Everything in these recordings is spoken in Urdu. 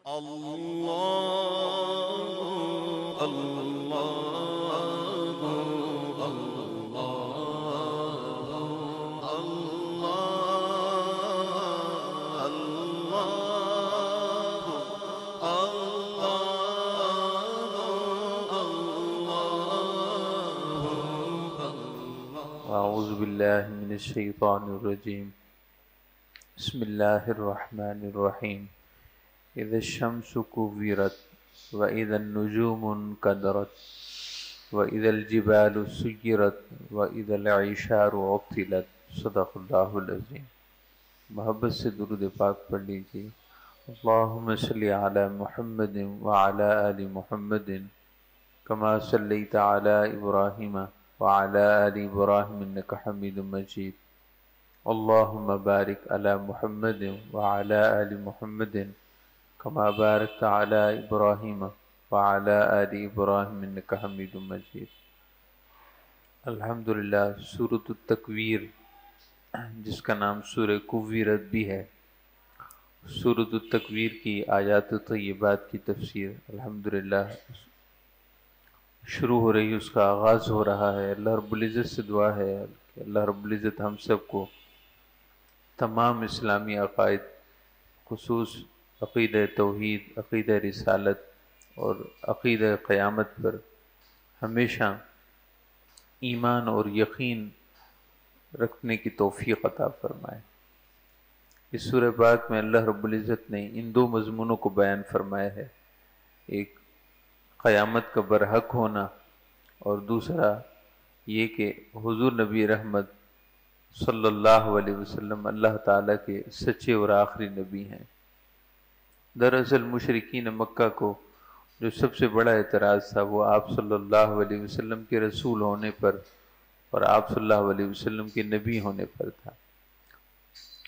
اللہ اللہ اللہ اعوذ باللہ من الشیطان الرجیم بسم اللہ الرحمن الرحیم اذا الشمس كورت واذا النجوم انکدرت واذا الجبال سیرت واذا العشار عطلت صدق اللہ العظیم۔ محبت سے درود پاک پڑھ لیجیے۔ اللہم صلی علی محمد وعلی آل محمد کما صلیت علی ابراہیم وعلى آل إبراهيم إنك حميد مجيد۔ اللهم بارك على محمد وعلى آل محمد كما باركت على إبراهيم وعلى آل إبراهيم إنك حميد مجيد۔ الحمدللہ سورۃ التکویر، جس کا نام سورہ کویرت بھی ہے، سورۃ التکویر کی آیات طیبات کی تفسیر الحمدللہ شروع ہو رہی ہے، اس کا آغاز ہو رہا ہے۔ اللہ رب العزت سے دعا ہے کہ اللہ رب العزت ہم سب کو تمام اسلامی عقائد، خصوص عقیدہ توحید، عقیدہ رسالت اور عقیدہ قیامت پر ہمیشہ ایمان اور یقین رکھنے کی توفیق عطا فرمائے۔ اس سورہ پاک میں اللہ رب العزت نے ان دو مضمونوں کو بیان فرمایا ہے، ایک قیامت کا برحق ہونا اور دوسرا یہ کہ حضور نبی رحمت صلی اللہ علیہ وسلم اللہ تعالیٰ کے سچے اور آخری نبی ہیں۔ دراصل مشرکین مکہ کو جو سب سے بڑا اعتراض تھا وہ آپ صلی اللہ علیہ وسلم کے رسول ہونے پر اور آپ صلی اللہ علیہ وسلم کے نبی ہونے پر تھا،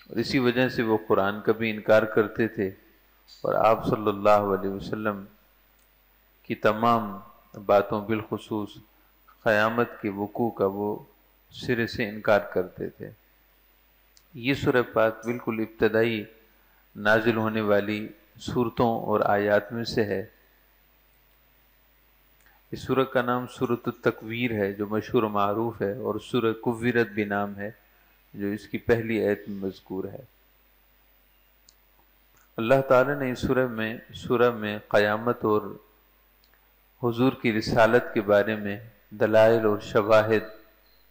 اور اسی وجہ سے وہ قرآن کا بھی انکار کرتے تھے اور آپ صلی اللہ علیہ وسلم کی تمام باتوں بالخصوص قیامت کے وقوع کا وہ سرے سے انکار کرتے تھے۔ یہ سورہ پاک بالکل ابتدائی نازل ہونے والی صورتوں اور آیات میں سے ہے۔ اس سورہ کا نام سورۃ التکویر ہے جو مشہور و معروف ہے، اور سورہ کویرت بھی نام ہے جو اس کی پہلی آیت میں مذکور ہے۔ اللہ تعالیٰ نے اس سورہ میں قیامت اور حضور کی رسالت کے بارے میں دلائل اور شواہد،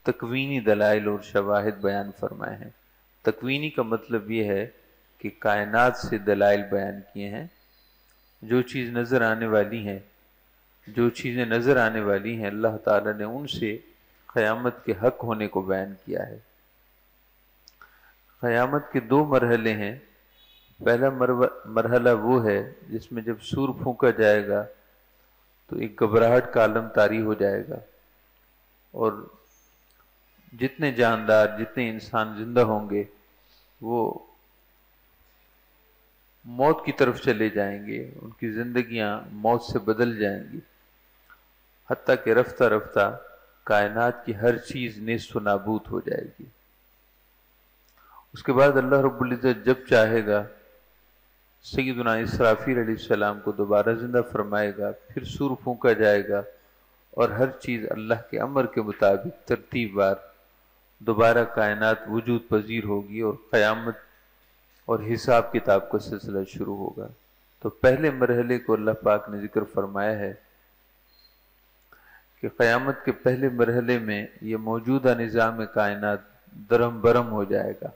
تکوینی دلائل اور شواہد بیان فرمائے ہیں۔ تکوینی کا مطلب یہ ہے کہ کائنات سے دلائل بیان کیے ہیں، جو چیزیں نظر آنے والی ہیں اللہ تعالیٰ نے ان سے قیامت کے حق ہونے کو بیان کیا ہے۔ قیامت کے دو مرحلے ہیں۔ پہلا مرحلہ وہ ہے جس میں جب سور پھونکا جائے گا تو ایک گھبراہٹ کا عالم طاری ہو جائے گا، اور جتنے جاندار، جتنے انسان زندہ ہوں گے وہ موت کی طرف چلے جائیں گے، ان کی زندگیاں موت سے بدل جائیں گی، حتیٰ کہ رفتہ رفتہ کائنات کی ہر چیز نیست و نابود ہو جائے گی۔ اس کے بعد اللہ رب العزت جب چاہے گا سیدنا اسرافیل علیہ السلام کو دوبارہ زندہ فرمائے گا، پھر سور پھونکا جائے گا، اور ہر چیز اللہ کے امر کے مطابق ترتیب وار دوبارہ کائنات وجود پذیر ہوگی، اور قیامت اور حساب کتاب کا سلسلہ شروع ہوگا۔ تو پہلے مرحلے کو اللہ پاک نے ذکر فرمایا ہے کہ قیامت کے پہلے مرحلے میں یہ موجودہ نظام کائنات درہم برہم ہو جائے گا۔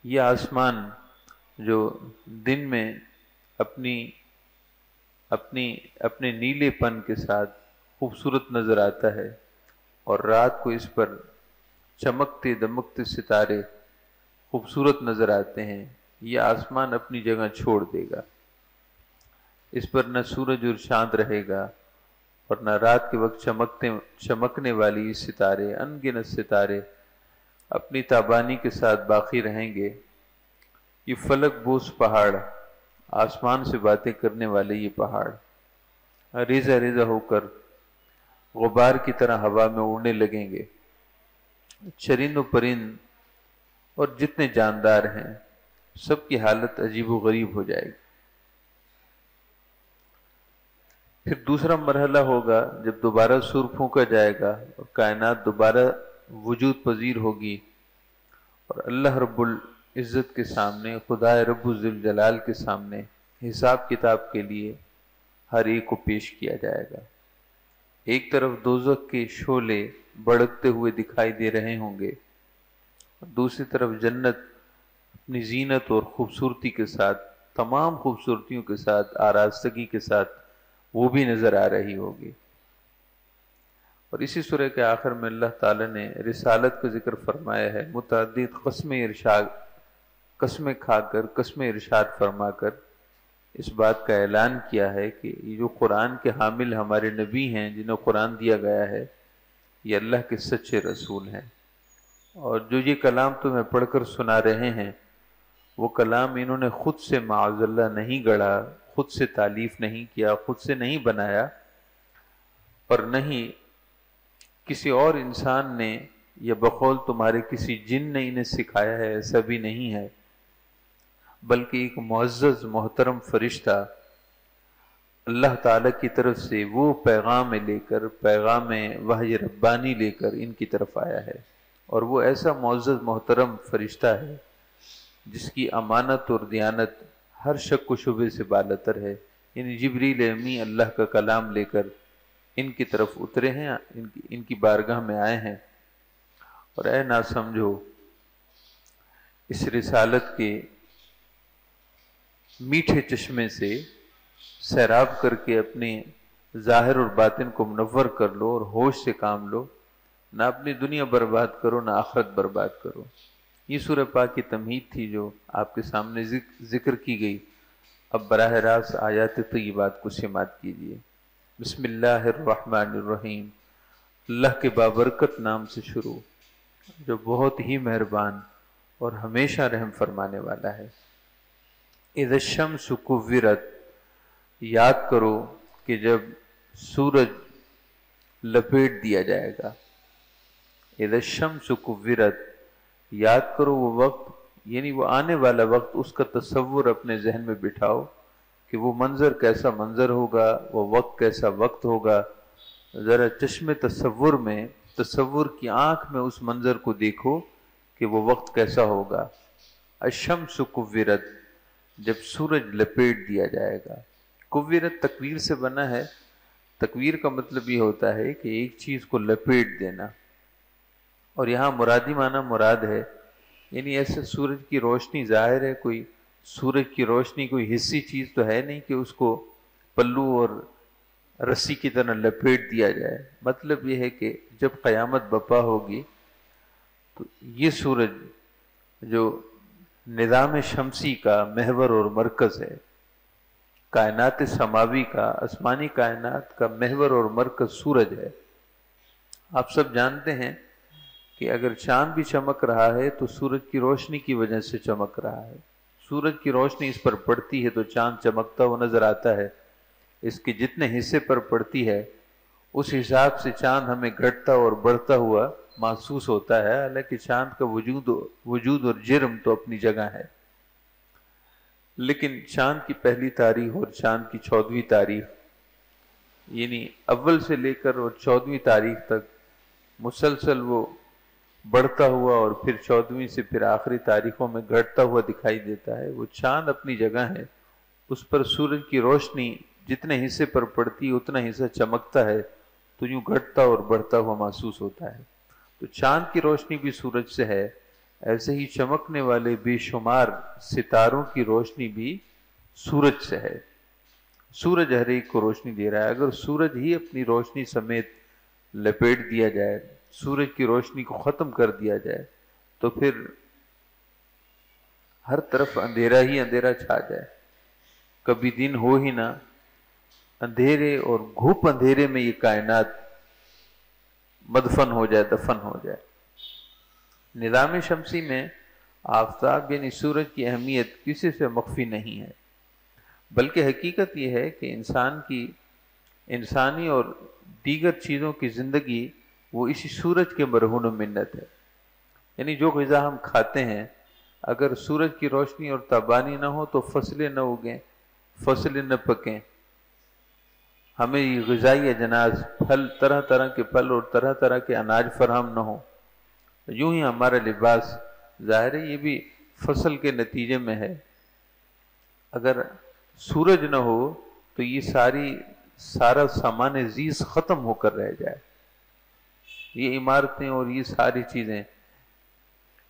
یہ آسمان جو دن میں اپنے نیلے پن کے ساتھ خوبصورت نظر آتا ہے، اور رات کو اس پر چمکتے دمکتے ستارے خوبصورت نظر آتے ہیں، یہ آسمان اپنی جگہ چھوڑ دے گا۔ اس پر نہ سورج اور چاند رہے گا، اور نہ رات کے وقت چمکنے والی یہ ستارے، انگنت ستارے اپنی تابانی کے ساتھ باقی رہیں گے۔ یہ فلک بوس پہاڑ، آسمان سے باتیں کرنے والے یہ پہاڑ ریزہ ریزہ ہو کر غبار کی طرح ہوا میں اڑنے لگیں گے۔ چرند و پرند اور جتنے جاندار ہیں سب کی حالت عجیب و غریب ہو جائے گی۔ پھر دوسرا مرحلہ ہوگا جب دوبارہ سور پھونکا جائے گا اور کائنات دوبارہ وجود پذیر ہوگی، اور اللہ رب العزت کے سامنے، خدا رب ذوالجلال کے سامنے حساب کتاب کے لیے ہر ایک کو پیش کیا جائے گا۔ ایک طرف دوزخ کے شعلے بھڑکتے ہوئے دکھائی دے رہے ہوں گے، اور دوسری طرف جنت اپنی زینت اور خوبصورتی کے ساتھ، تمام خوبصورتیوں کے ساتھ، آراستگی کے ساتھ وہ بھی نظر آ رہی ہوگی۔ اور اسی سورہ کے آخر میں اللہ تعالیٰ نے رسالت کا ذکر فرمایا ہے، متعدد قسمیں کھا کر، قسمیں ارشاد فرما کر اس بات کا اعلان کیا ہے کہ یہ جو قرآن کے حامل ہمارے نبی ہیں، جنہیں قرآن دیا گیا ہے، یہ اللہ کے سچے رسول ہیں، اور جو یہ کلام تمہیں پڑھ کر سنا رہے ہیں وہ کلام انہوں نے خود سے معاذ اللہ نہیں گڑھا، خود سے تالیف نہیں کیا، خود سے نہیں بنایا، اور نہیں کسی اور انسان نے یا بقول تمہارے کسی جن نے انہیں سکھایا ہے، ایسا بھی نہیں ہے، بلکہ ایک معزز محترم فرشتہ اللہ تعالیٰ کی طرف سے وہ پیغام لے کر، پیغام وحی ربانی لے کر ان کی طرف آیا ہے، اور وہ ایسا معزز محترم فرشتہ ہے جس کی امانت اور دیانت ہر شک و شبے سے بالاتر ہے۔ یعنی جبریل امی اللہ کا کلام لے کر ان کی طرف اترے ہیں، ان کی بارگاہ میں آئے ہیں، اور اے نہ سمجھو اس رسالت کے میٹھے چشمے سے سیراب کر کے اپنے ظاہر اور باطن کو منور کر لو اور ہوش سے کام لو، نہ اپنی دنیا برباد کرو، نہ آخرت برباد کرو۔ یہ سورہ پاک کی تمہید تھی جو آپ کے سامنے ذکر کی گئی۔ اب براہ راست آیات طیبات کو سماعت کیجیے۔ بسم اللہ الرحمن الرحیم، اللہ کے بابرکت نام سے شروع جو بہت ہی مہربان اور ہمیشہ رحم فرمانے والا ہے۔ اذا الشمس کورت، یاد کرو کہ جب سورج لپیٹ دیا جائے گا۔ اذا الشمس کورت، یاد کرو وہ وقت، یعنی وہ آنے والا وقت، اس کا تصور اپنے ذہن میں بٹھاؤ کہ وہ منظر کیسا منظر ہوگا، وہ وقت کیسا وقت ہوگا۔ ذرا چشم تصور میں، تصور کی آنکھ میں اس منظر کو دیکھو کہ وہ وقت کیسا ہوگا۔ الشمس کورت، جب سورج لپیٹ دیا جائے گا۔ کورت تکویر سے بنا ہے۔ تکویر کا مطلب یہ ہوتا ہے کہ ایک چیز کو لپیٹ دینا، اور یہاں مرادی معنی مراد ہے، یعنی ایسے سورج کی روشنی، ظاہر ہے کوئی سورج کی روشنی کوئی حصی چیز تو ہے نہیں کہ اس کو پلو اور رسی کی طرح لپیٹ دیا جائے۔ مطلب یہ ہے کہ جب قیامت برپا ہوگی تو یہ سورج جو نظام شمسی کا محور اور مرکز ہے، کائنات سماوی کا، آسمانی کائنات کا محور اور مرکز سورج ہے۔ آپ سب جانتے ہیں کہ اگر چاند بھی چمک رہا ہے تو سورج کی روشنی کی وجہ سے چمک رہا ہے۔ سورج کی روشنی اس پر پڑتی ہے تو چاند چمکتا ہوا نظر آتا ہے، اس کے جتنے حصے پر پڑتی ہے اس حساب سے چاند ہمیں گھٹتا اور بڑھتا ہوا محسوس ہوتا ہے، حالانکہ چاند کا وجود اور جرم تو اپنی جگہ ہے۔ لیکن چاند کی پہلی تاریخ اور چاند کی 14ویں تاریخ، یعنی اول سے لے کر اور 14ویں تاریخ تک مسلسل وہ بڑھتا ہوا اور پھر 14ویں سے پھر آخری تاریخوں میں گھٹتا ہوا دکھائی دیتا ہے۔ وہ چاند اپنی جگہ ہے، اس پر سورج کی روشنی جتنے حصے پر پڑتی ہے اتنا حصہ چمکتا ہے تو یوں گھٹتا اور بڑھتا ہوا محسوس ہوتا ہے۔ تو چاند کی روشنی بھی سورج سے ہے، ایسے ہی چمکنے والے بے شمار ستاروں کی روشنی بھی سورج سے ہے۔ سورج ہر ایک کو روشنی دے رہا ہے۔ اگر سورج ہی اپنی روشنی سمیت لپیٹ دیا جائے، سورج کی روشنی کو ختم کر دیا جائے تو پھر ہر طرف اندھیرا ہی اندھیرا چھا جائے، کبھی دن ہو ہی نہ، اندھیرے اور گھوپ اندھیرے میں یہ کائنات مدفن ہو جائے، دفن ہو جائے۔ نظام شمسی میں آفتاب یعنی سورج کی اہمیت کسی سے مخفی نہیں ہے، بلکہ حقیقت یہ ہے کہ انسانی اور دیگر چیزوں کی زندگی وہ اسی سورج کے مرہون و منت ہے۔ یعنی جو غذا ہم کھاتے ہیں، اگر سورج کی روشنی اور تابانی نہ ہو تو فصلیں نہ اگیں، فصلیں نہ پکیں، ہمیں یہ غذائی اجناس، پھل، طرح طرح کے پھل اور طرح طرح کے اناج فراہم نہ ہوں، یوں ہی ہمارا لباس، ظاہر ہے یہ بھی فصل کے نتیجے میں ہے۔ اگر سورج نہ ہو تو یہ سارا سامان زیست ختم ہو کر رہ جائے۔ یہ عمارتیں اور یہ ساری چیزیں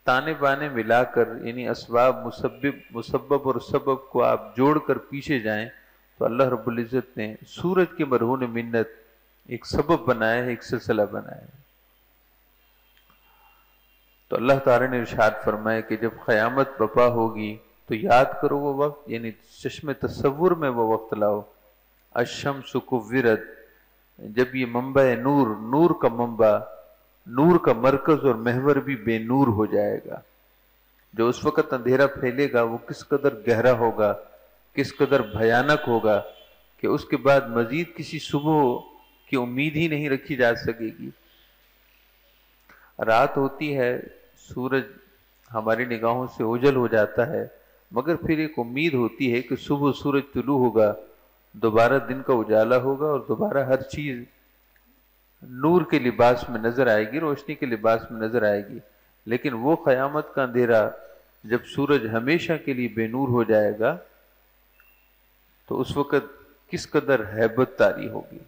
تانے بانے ملا کر، یعنی اسباب، مسبب اور سبب کو آپ جوڑ کر پیچھے جائیں تو اللہ رب العزت نے سورج کے مرہون منت ایک سبب بنایا ہے، ایک سلسلہ بنایا ہے۔ تو اللہ تعالی نے ارشاد فرمایا کہ جب قیامت برپا ہوگی تو یاد کرو وہ وقت، یعنی چشم تصور میں وہ وقت لاؤ۔ الشمس کورت، جب یہ منبع نور، نور کا منبع، نور کا مرکز اور محور بھی بے نور ہو جائے گا۔ جو اس وقت اندھیرا پھیلے گا وہ کس قدر گہرا ہوگا، کس قدر بھیانک ہوگا کہ اس کے بعد مزید کسی صبح کی امید ہی نہیں رکھی جا سکے گی۔ رات ہوتی ہے، سورج ہماری نگاہوں سے اوجھل ہو جاتا ہے، مگر پھر ایک امید ہوتی ہے کہ صبح سورج طلوع ہوگا، دوبارہ دن کا اجالا ہوگا اور دوبارہ ہر چیز نور کے لباس میں نظر آئے گی، روشنی کے لباس میں نظر آئے گی۔ لیکن وہ قیامت کا اندھیرا جب سورج ہمیشہ کے لیے بے نور ہو جائے گا تو اس وقت کس قدر ہیبت طاری ہوگی۔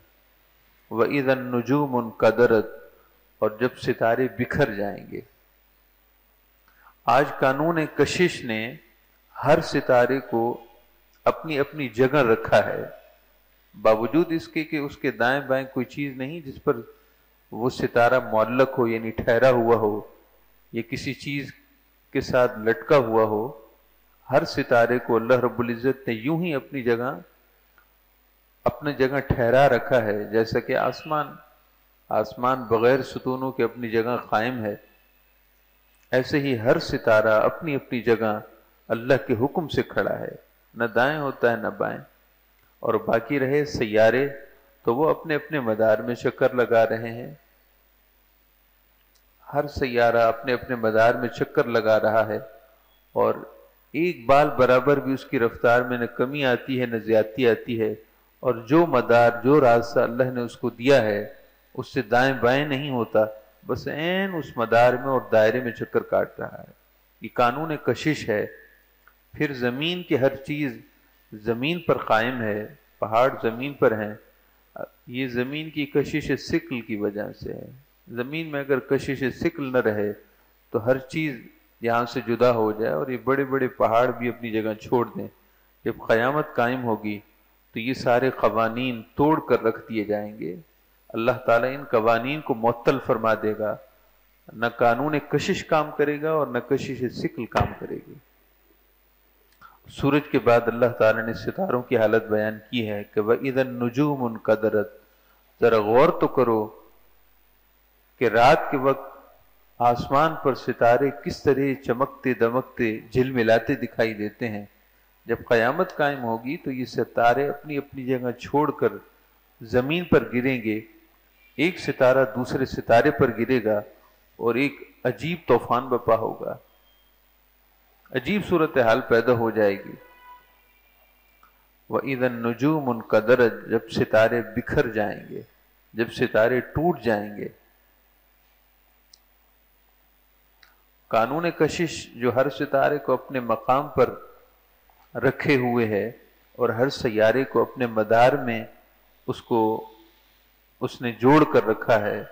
وَإِذَا النُّجُومُ انْقَدَرَتْ، اور جب ستارے بکھر جائیں گے۔ آج قانون کشش نے ہر ستارے کو اپنی اپنی جگہ رکھا ہے، باوجود اس کے کہ اس کے دائیں بائیں کوئی چیز نہیں جس پر وہ ستارہ معلق ہو، یعنی ٹھہرا ہوا ہو یا کسی چیز کے ساتھ لٹکا ہوا ہو۔ ہر ستارے کو اللہ رب العزت نے یوں ہی اپنی جگہ ٹھہرا رکھا ہے، جیسا کہ آسمان بغیر ستونوں کے اپنی جگہ قائم ہے، ایسے ہی ہر ستارہ اپنی اپنی جگہ اللہ کے حکم سے کھڑا ہے، نہ دائیں ہوتا ہے نہ بائیں۔ اور باقی رہے سیارے تو وہ اپنے اپنے مدار میں چکر لگا رہے ہیں، ہر سیارہ اپنے اپنے مدار میں چکر لگا رہا ہے، اور ایک بال برابر بھی اس کی رفتار میں نہ کمی آتی ہے نہ زیادتی آتی ہے، اور جو مدار، جو راستہ اللہ نے اس کو دیا ہے اس سے دائیں بائیں نہیں ہوتا، بس عین اس مدار میں اور دائرے میں چکر کاٹ رہا ہے۔ یہ قانون کشش ہے۔ پھر زمین کی ہر چیز زمین پر قائم ہے، پہاڑ زمین پر ہیں، یہ زمین کی کشش ثقل کی وجہ سے ہے۔ زمین میں اگر کشش ثقل نہ رہے تو ہر چیز یہاں سے جدا ہو جائے اور یہ بڑے بڑے پہاڑ بھی اپنی جگہ چھوڑ دیں۔ جب قیامت قائم ہوگی تو یہ سارے قوانین توڑ کر رکھ دیے جائیں گے، اللہ تعالیٰ ان قوانین کو معطل فرما دے گا، نہ قانون کشش کام کرے گا اور نہ کشش ثقل کام کرے گی۔ سورج کے بعد اللہ تعالیٰ نے ستاروں کی حالت بیان کی ہے کہ وَإِذَا النُّجُومُ انْقَدَرَتْ، ذرا غور تو کرو کہ رات کے وقت آسمان پر ستارے کس طرح چمکتے دمکتے جھلملاتے دکھائی دیتے ہیں۔ جب قیامت قائم ہوگی تو یہ ستارے اپنی اپنی جگہ چھوڑ کر زمین پر گریں گے، ایک ستارہ دوسرے ستارے پر گرے گا اور ایک عجیب طوفان برپا ہوگا، عجیب صورتحال پیدا ہو جائے گی۔ وَإِذَا النُّجُومُ انْقَدَرَتْ، جب ستارے بکھر جائیں گے، جب ستارے ٹوٹ جائیں گے۔ قانون کشش جو ہر ستارے کو اپنے مقام پر رکھے ہوئے ہے اور ہر سیارے کو اپنے مدار میں اس نے جوڑ کر رکھا ہے،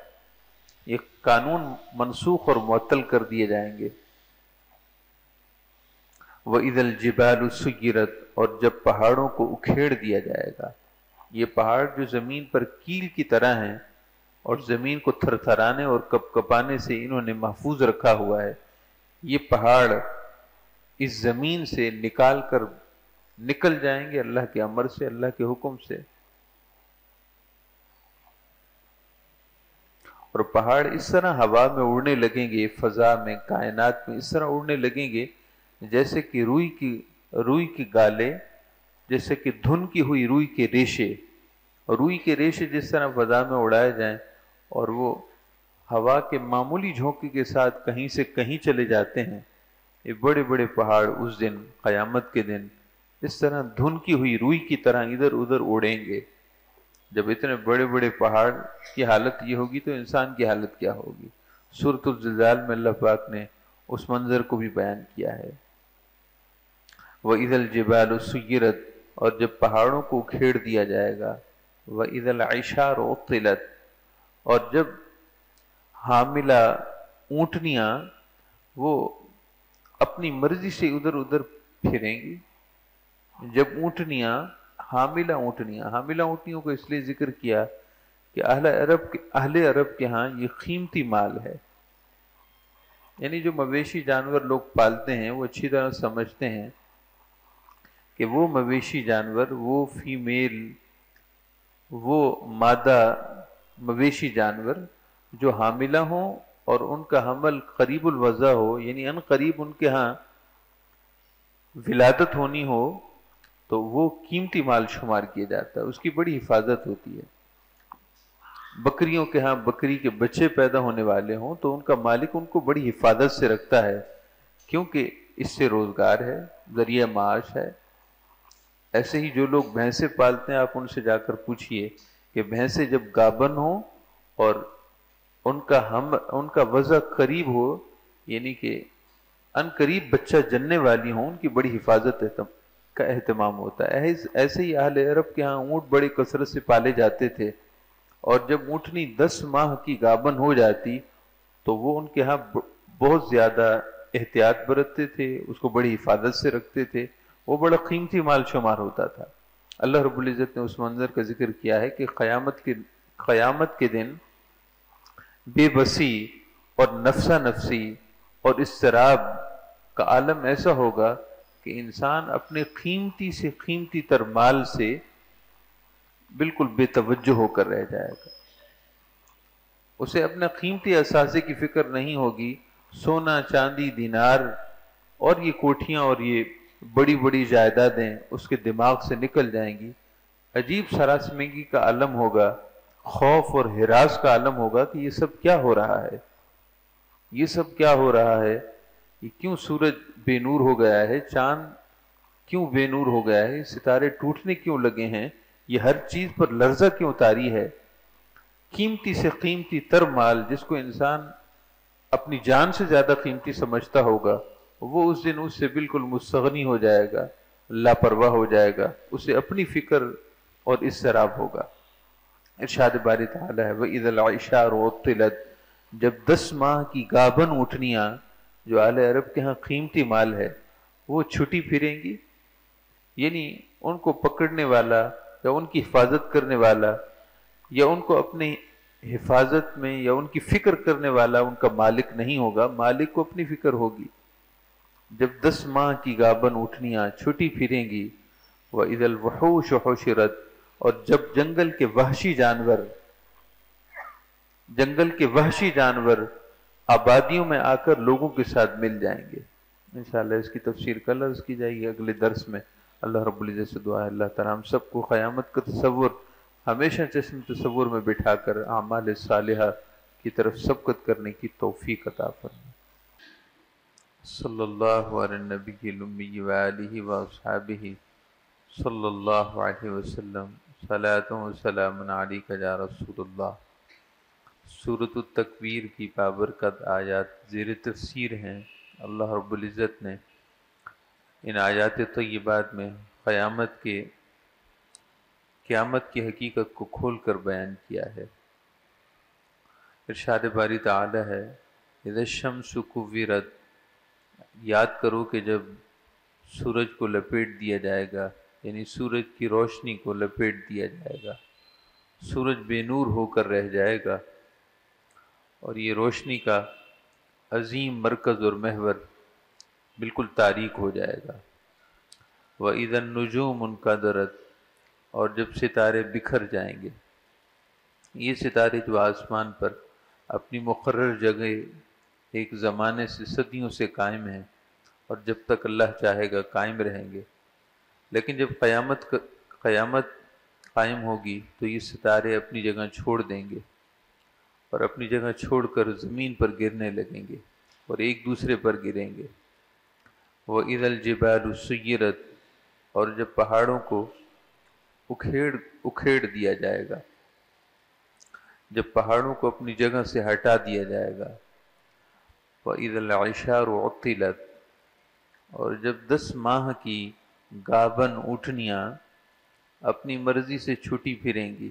یہ قانون منسوخ اور معطل کر دیے جائیں گے۔ وَإِذَا الْجِبَالُ سُيِّرَتْ، اور جب پہاڑوں کو اکھیڑ دیا جائے گا۔ یہ پہاڑ جو زمین پر کیل کی طرح ہیں اور زمین کو تھر تھرانے اور کپ کپانے سے انہوں نے محفوظ رکھا ہوا ہے، یہ پہاڑ اس زمین سے نکل جائیں گے اللہ کے امر سے، اللہ کے حکم سے۔ اور پہاڑ اس طرح ہوا میں اڑنے لگیں گے، فضا میں، کائنات میں اس طرح اڑنے لگیں گے جیسے کہ روئی کی گالیں، جیسے کہ دھن کی ہوئی روئی کے ریشے، اور روئی کے ریشے جس طرح فضا میں اڑائے جائیں اور وہ ہوا کے معمولی جھونکے کے ساتھ کہیں سے کہیں چلے جاتے ہیں، یہ بڑے بڑے پہاڑ اس دن، قیامت کے دن، اس طرح دھن کی ہوئی روئی کی طرح ادھر ادھر اڑیں گے۔ جب اتنے بڑے بڑے پہاڑ کی حالت یہ ہوگی تو انسان کی حالت کیا ہوگی۔ سورۃ الزلزال میں اللہ پاک نے اس منظر کو بھی بیان کیا ہے۔ وَإِذَا الْجِبَالُ سُيِّرَتْ، اور جب پہاڑوں کو کھیڑ دیا جائے گا۔ وَإِذَا الْعِشَارُ عُطِّلَتْ، اور جب حاملہ اونٹنیاں وہ اپنی مرضی سے ادھر ادھر پھریں گی۔ جب اونٹنیاں، حاملہ اونٹنیوں کو اس لیے ذکر کیا کہ اہل عرب کے ہاں یہ قیمتی مال ہے، یعنی جو مویشی جانور لوگ پالتے ہیں وہ اچھی طرح سمجھتے ہیں کہ وہ مویشی جانور، وہ فیمیل، وہ مادہ مویشی جانور جو حاملہ ہوں اور ان کا حمل قریب الوضع ہو، یعنی ان قریب ان کے ہاں ولادت ہونی ہو، تو وہ قیمتی مال شمار کیا جاتا ہے، اس کی بڑی حفاظت ہوتی ہے۔ بکریوں کے ہاں بکری کے بچے پیدا ہونے والے ہوں تو ان کا مالک ان کو بڑی حفاظت سے رکھتا ہے، کیونکہ اس سے روزگار ہے، ذریعہ معاش ہے۔ ایسے ہی جو لوگ بھینسیں پالتے ہیں، آپ ان سے جا کر پوچھئے کہ بھینسیں جب گابن ہوں اور ان کا وضع قریب ہو، یعنی کہ ان قریب بچہ جننے والی ہوں، ان کی بڑی حفاظت کا اہتمام ہوتا ہے۔ ایسے ہی اہل عرب کے ہاں اونٹ بڑی کثرت سے پالے جاتے تھے، اور جب اونٹنی 10 ماہ کی گابن ہو جاتی تو وہ ان کے ہاں بہت زیادہ احتیاط برتتے تھے، اس کو بڑی حفاظت سے رکھتے تھے، وہ بڑا قیمتی مال شمار ہوتا تھا۔ اللہ رب العزت نے اس منظر کا ذکر کیا ہے کہ قیامت کے دن بے بسی اور نفسا نفسی اور اضطراب کا عالم ایسا ہوگا کہ انسان اپنے قیمتی سے قیمتی تر مال سے بالکل بے توجہ ہو کر رہ جائے گا۔ اسے اپنے قیمتی اثاثے کی فکر نہیں ہوگی، سونا چاندی دینار اور یہ کوٹھیاں اور یہ بڑی بڑی جائیدادیں اس کے دماغ سے نکل جائیں گی۔ عجیب سراسمگی کا عالم ہوگا، خوف اور ہراس کا عالم ہوگا کہ یہ سب کیا ہو رہا ہے، یہ سب کیا ہو رہا ہے، یہ کیوں سورج بے نور ہو گیا ہے، چاند کیوں بے نور ہو گیا ہے، ستارے ٹوٹنے کیوں لگے ہیں، یہ ہر چیز پر لرزہ کیوں طاری ہے۔ قیمتی سے قیمتی تر مال جس کو انسان اپنی جان سے زیادہ قیمتی سمجھتا ہوگا، وہ اس دن اس سے بالکل مستغنی ہو جائے گا، لاپرواہ ہو جائے گا، اسے اپنی فکر اور اضطراب ہوگا۔ ارشاد باری تعالی ہے وَإِذَا الْعِشَارُ عُطِّلَتْ، جب 10 ماہ کی گابن اونٹنیاں جو اہل عرب کے ہاں قیمتی مال ہے وہ چھٹی پھریں گی، یعنی ان کو پکڑنے والا یا ان کی حفاظت کرنے والا یا ان کو اپنی حفاظت میں یا ان کی فکر کرنے والا ان کا مالک نہیں ہوگا، مالک کو اپنی فکر ہوگی۔ جب 10 ماہ کی گابن اونٹنیاں چھٹی پھریں گی، وَإِذَا الْوُحُوشُ حُشِرَتْ، اور جب جنگل کے وحشی جانور آبادیوں میں آ کر لوگوں کے ساتھ مل جائیں گے۔ انشاءاللہ اس کی تفسیر کل عرض کی جائے گی اگلے درس میں۔ اللہ رب العزت سے دعا ہے اللہ تعالی ہم سب کو قیامت کا تصور ہمیشہ چشم تصور میں بٹھا کر اعمال صالحہ کی طرف سبقت کرنے کی توفیق عطا فرمائے۔ صلی اللہ علی النبی الامی وآلہ واصحابہ صلی اللہ علیہ وسلم، صلاۃ و سلام علیک یا رسول اللہ۔ سورۃ التکویر کی بابرکت آیات زیر تفسیر ہیں۔ اللہ رب العزت نے ان آیات طیبات میں قیامت کی حقیقت کو کھول کر بیان کیا ہے۔ ارشاد باری تعالی ہے اذا الشمس کورت، یاد کرو کہ جب سورج کو لپیٹ دیا جائے گا، یعنی سورج کی روشنی کو لپیٹ دیا جائے گا، سورج بے نور ہو کر رہ جائے گا اور یہ روشنی کا عظیم مرکز اور محور بالکل تاریک ہو جائے گا۔ وَإِذَا النُّجُومُ انْكَدَرَتْ، اور جب ستارے بکھر جائیں گے، یہ ستارے جو آسمان پر اپنی مقرر جگہ ایک زمانے سے صدیوں سے قائم ہیں اور جب تک اللہ چاہے گا قائم رہیں گے، لیکن جب قیامت قائم ہوگی تو یہ ستارے اپنی جگہ چھوڑ دیں گے اور اپنی جگہ چھوڑ کر زمین پر گرنے لگیں گے اور ایک دوسرے پر گریں گے۔ وَإِذَا الْجِبَالُ سُيِّرَتْ، اور جب پہاڑوں کو اکھیڑ دیا جائے گا، جب پہاڑوں کو اپنی جگہ سے ہٹا دیا جائے گا۔ وَإِذَا الْعِشَارُ عُطِّلَتْ، اور جب 10 ماہ کی گابن اونٹنیاں اپنی مرضی سے چھٹی پھریں گی۔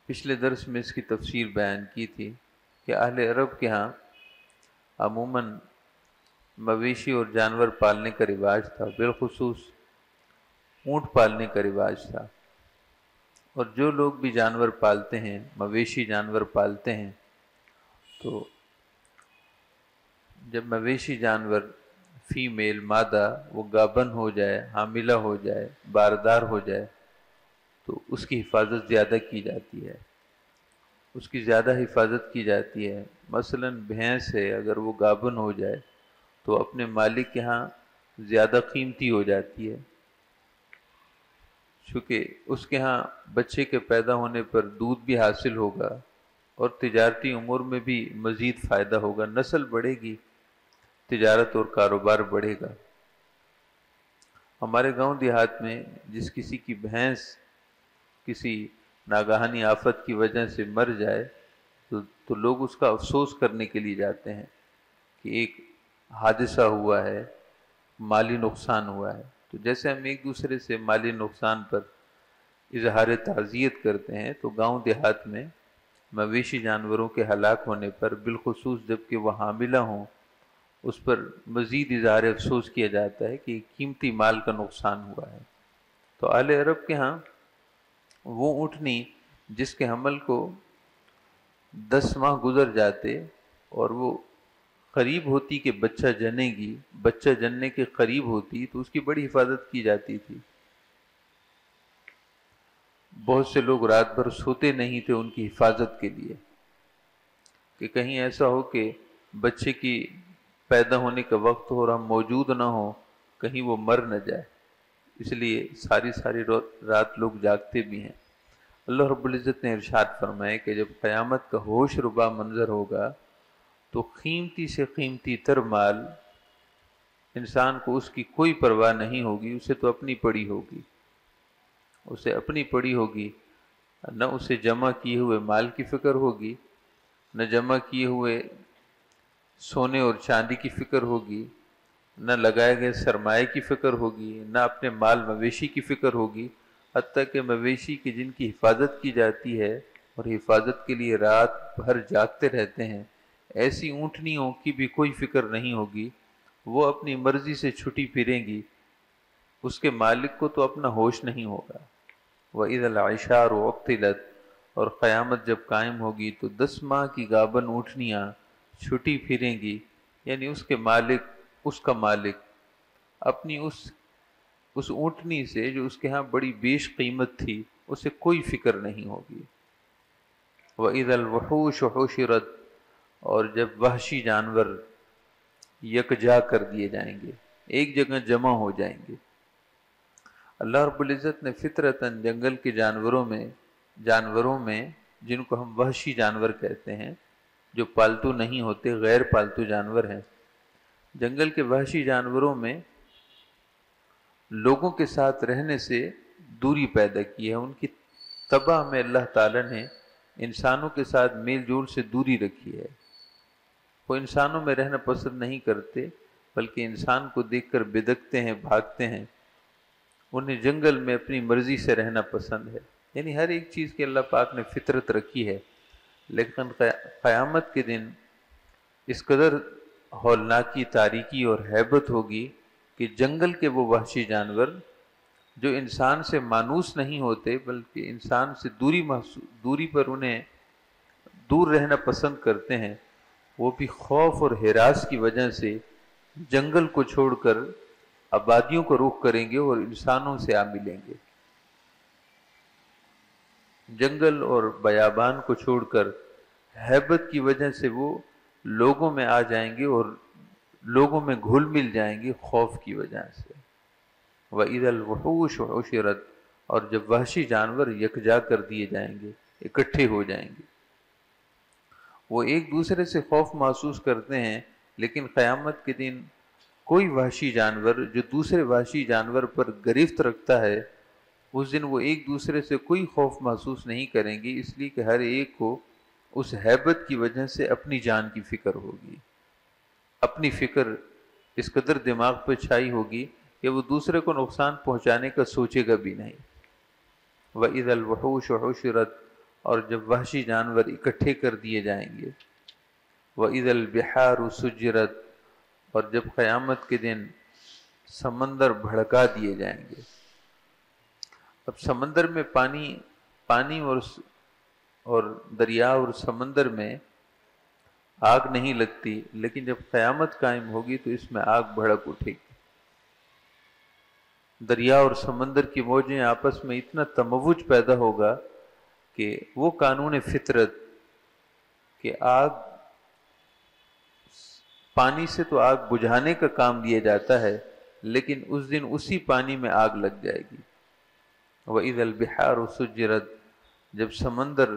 پچھلے درس میں اس کی تفسیر بیان کی تھی کہ اہل عرب کے ہاں عموماً مویشی اور جانور پالنے کا رواج تھا، بالخصوص اونٹ پالنے کا رواج تھا، اور جو لوگ بھی جانور پالتے ہیں، مویشی جانور پالتے ہیں، تو جب مویشی جانور فیمیل مادہ وہ گابن ہو جائے، حاملہ ہو جائے، باردار ہو جائے، تو اس کی حفاظت زیادہ کی جاتی ہے، اس کی زیادہ حفاظت کی جاتی ہے۔ مثلا بھینس ہے، اگر وہ گابن ہو جائے تو اپنے مالک کے ہاں زیادہ قیمتی ہو جاتی ہے، چونکہ اس کے ہاں بچے کے پیدا ہونے پر دودھ بھی حاصل ہوگا اور تجارتی امور میں بھی مزید فائدہ ہوگا، نسل بڑھے گی، تجارت اور کاروبار بڑھے گا۔ ہمارے گاؤں دیہات میں جس کسی کی بھینس کسی ناگہانی آفت کی وجہ سے مر جائے تو لوگ اس کا افسوس کرنے کے لیے جاتے ہیں کہ ایک حادثہ ہوا ہے، مالی نقصان ہوا ہے۔ تو جیسے ہم ایک دوسرے سے مالی نقصان پر اظہار تعزیت کرتے ہیں، تو گاؤں دیہات میں مویشی جانوروں کے ہلاک ہونے پر، بالخصوص جب کہ وہ حاملہ ہوں، اس پر مزید اظہار افسوس کیا جاتا ہے کہ ایک قیمتی مال کا نقصان ہوا ہے۔ تو اہل عرب کے ہاں وہ اونٹنی جس کے حمل کو 10 ماہ گزر جاتے اور وہ قریب ہوتی کہ بچہ جنے گی، بچہ جننے کے قریب ہوتی، تو اس کی بڑی حفاظت کی جاتی تھی۔ بہت سے لوگ رات بھر سوتے نہیں تھے ان کی حفاظت کے لیے کہ کہیں ایسا ہو کہ بچے کی پیدا ہونے کا وقت ہو اور ہم موجود نہ ہوں، کہیں وہ مر نہ جائے، اس لیے ساری رات لوگ جاگتے بھی ہیں۔ اللہ رب العزت نے ارشاد فرمائے کہ جب قیامت کا ہوش ربا منظر ہوگا تو قیمتی سے قیمتی تر مال انسان کو اس کی کوئی پرواہ نہیں ہوگی، اسے تو اپنی پڑی ہوگی، اسے اپنی پڑی ہوگی، نہ اسے جمع کیے ہوئے مال کی فکر ہوگی، نہ جمع کیے ہوئے سونے اور چاندی کی فکر ہوگی، نہ لگائے گئے سرمایے کی فکر ہوگی، نہ اپنے مال مویشی کی فکر ہوگی، حتیٰ کہ مویشی کی جن کی حفاظت کی جاتی ہے اور حفاظت کے لیے رات بھر جاگتے رہتے ہیں، ایسی اونٹنیوں کی بھی کوئی فکر نہیں ہوگی، وہ اپنی مرضی سے چھٹی پھریں گی، اس کے مالک کو تو اپنا ہوش نہیں ہوگا۔ وَإِذَا الْعِشَارُ عُطِّلَتْ، اور قیامت جب قائم ہوگی تو 10 ماہ کی گابن اونٹنیاں چھٹی پھریں گی، یعنی اس کا مالک اپنی اس اونٹنی سے جو اس کے ہاں بڑی بیش قیمت تھی، اسے کوئی فکر نہیں ہوگی۔ وَإِذَا الْوُحُوشُ حُشِرَتْ، اور جب وحشی جانور یکجا کر دیے جائیں گے، ایک جگہ جمع ہو جائیں گے۔ اللہ رب العزت نے فطرتاً جنگل کے جانوروں میں جن کو ہم وحشی جانور کہتے ہیں، جو پالتو نہیں ہوتے، غیر پالتو جانور ہیں، جنگل کے وحشی جانوروں میں لوگوں کے ساتھ رہنے سے دوری پیدا کی ہے۔ ان کی طبع میں اللہ تعالیٰ نے انسانوں کے ساتھ میل جول سے دوری رکھی ہے، وہ انسانوں میں رہنا پسند نہیں کرتے، بلکہ انسان کو دیکھ کر بدکتے ہیں، بھاگتے ہیں، انہیں جنگل میں اپنی مرضی سے رہنا پسند ہے۔ یعنی ہر ایک چیز کی اللہ پاک نے فطرت رکھی ہے، لیکن قیامت کے دن اس قدر ہولناکی، تاریکی اور ہیبت ہوگی کہ جنگل کے وہ وحشی جانور جو انسان سے مانوس نہیں ہوتے بلکہ انسان سے دوری پر انہیں دور رہنا پسند کرتے ہیں، وہ بھی خوف اور ہراس کی وجہ سے جنگل کو چھوڑ کر آبادیوں کو رخ کریں گے اور انسانوں سے آ ملیں گے۔ جنگل اور بیابان کو چھوڑ کر ہیبت کی وجہ سے وہ لوگوں میں آ جائیں گے اور لوگوں میں گھل مل جائیں گے خوف کی وجہ سے۔ وَإِذَا الْوُحُوشُ حُشِرَتْ، اور جب وحشی جانور یکجا کر دیے جائیں گے، اکٹھے ہو جائیں گے، وہ ایک دوسرے سے خوف محسوس کرتے ہیں، لیکن قیامت کے دن کوئی وحشی جانور جو دوسرے وحشی جانور پر گرفت رکھتا ہے، اس دن وہ ایک دوسرے سے کوئی خوف محسوس نہیں کریں گے، اس لیے کہ ہر ایک کو اس ہیبت کی وجہ سے اپنی جان کی فکر ہوگی، اپنی فکر اس قدر دماغ پہ چھائی ہوگی کہ وہ دوسرے کو نقصان پہنچانے کا سوچے گا بھی نہیں۔ وَإِذَا الْوُحُوشُ حُشِرَتْ، اور جب وحشی جانور اکٹھے کر دیے جائیں گے۔ وَإِذَا الْبِحَارُ سُجِّرَتْ، اور جب قیامت کے دن سمندر بھڑکا دیے جائیں گے۔ اب سمندر میں پانی اور دریا اور سمندر میں آگ نہیں لگتی، لیکن جب قیامت قائم ہوگی تو اس میں آگ بھڑک اٹھے گی۔ دریا اور سمندر کی موجیں آپس میں اتنا تموج پیدا ہوگا کہ وہ قانون فطرت کہ آگ، پانی سے تو آگ بجھانے کا کام لیا جاتا ہے، لیکن اس دن اسی پانی میں آگ لگ جائے گی۔ وَإِذَا الْبِحَارُ سُجِّرَتْ، جب سمندر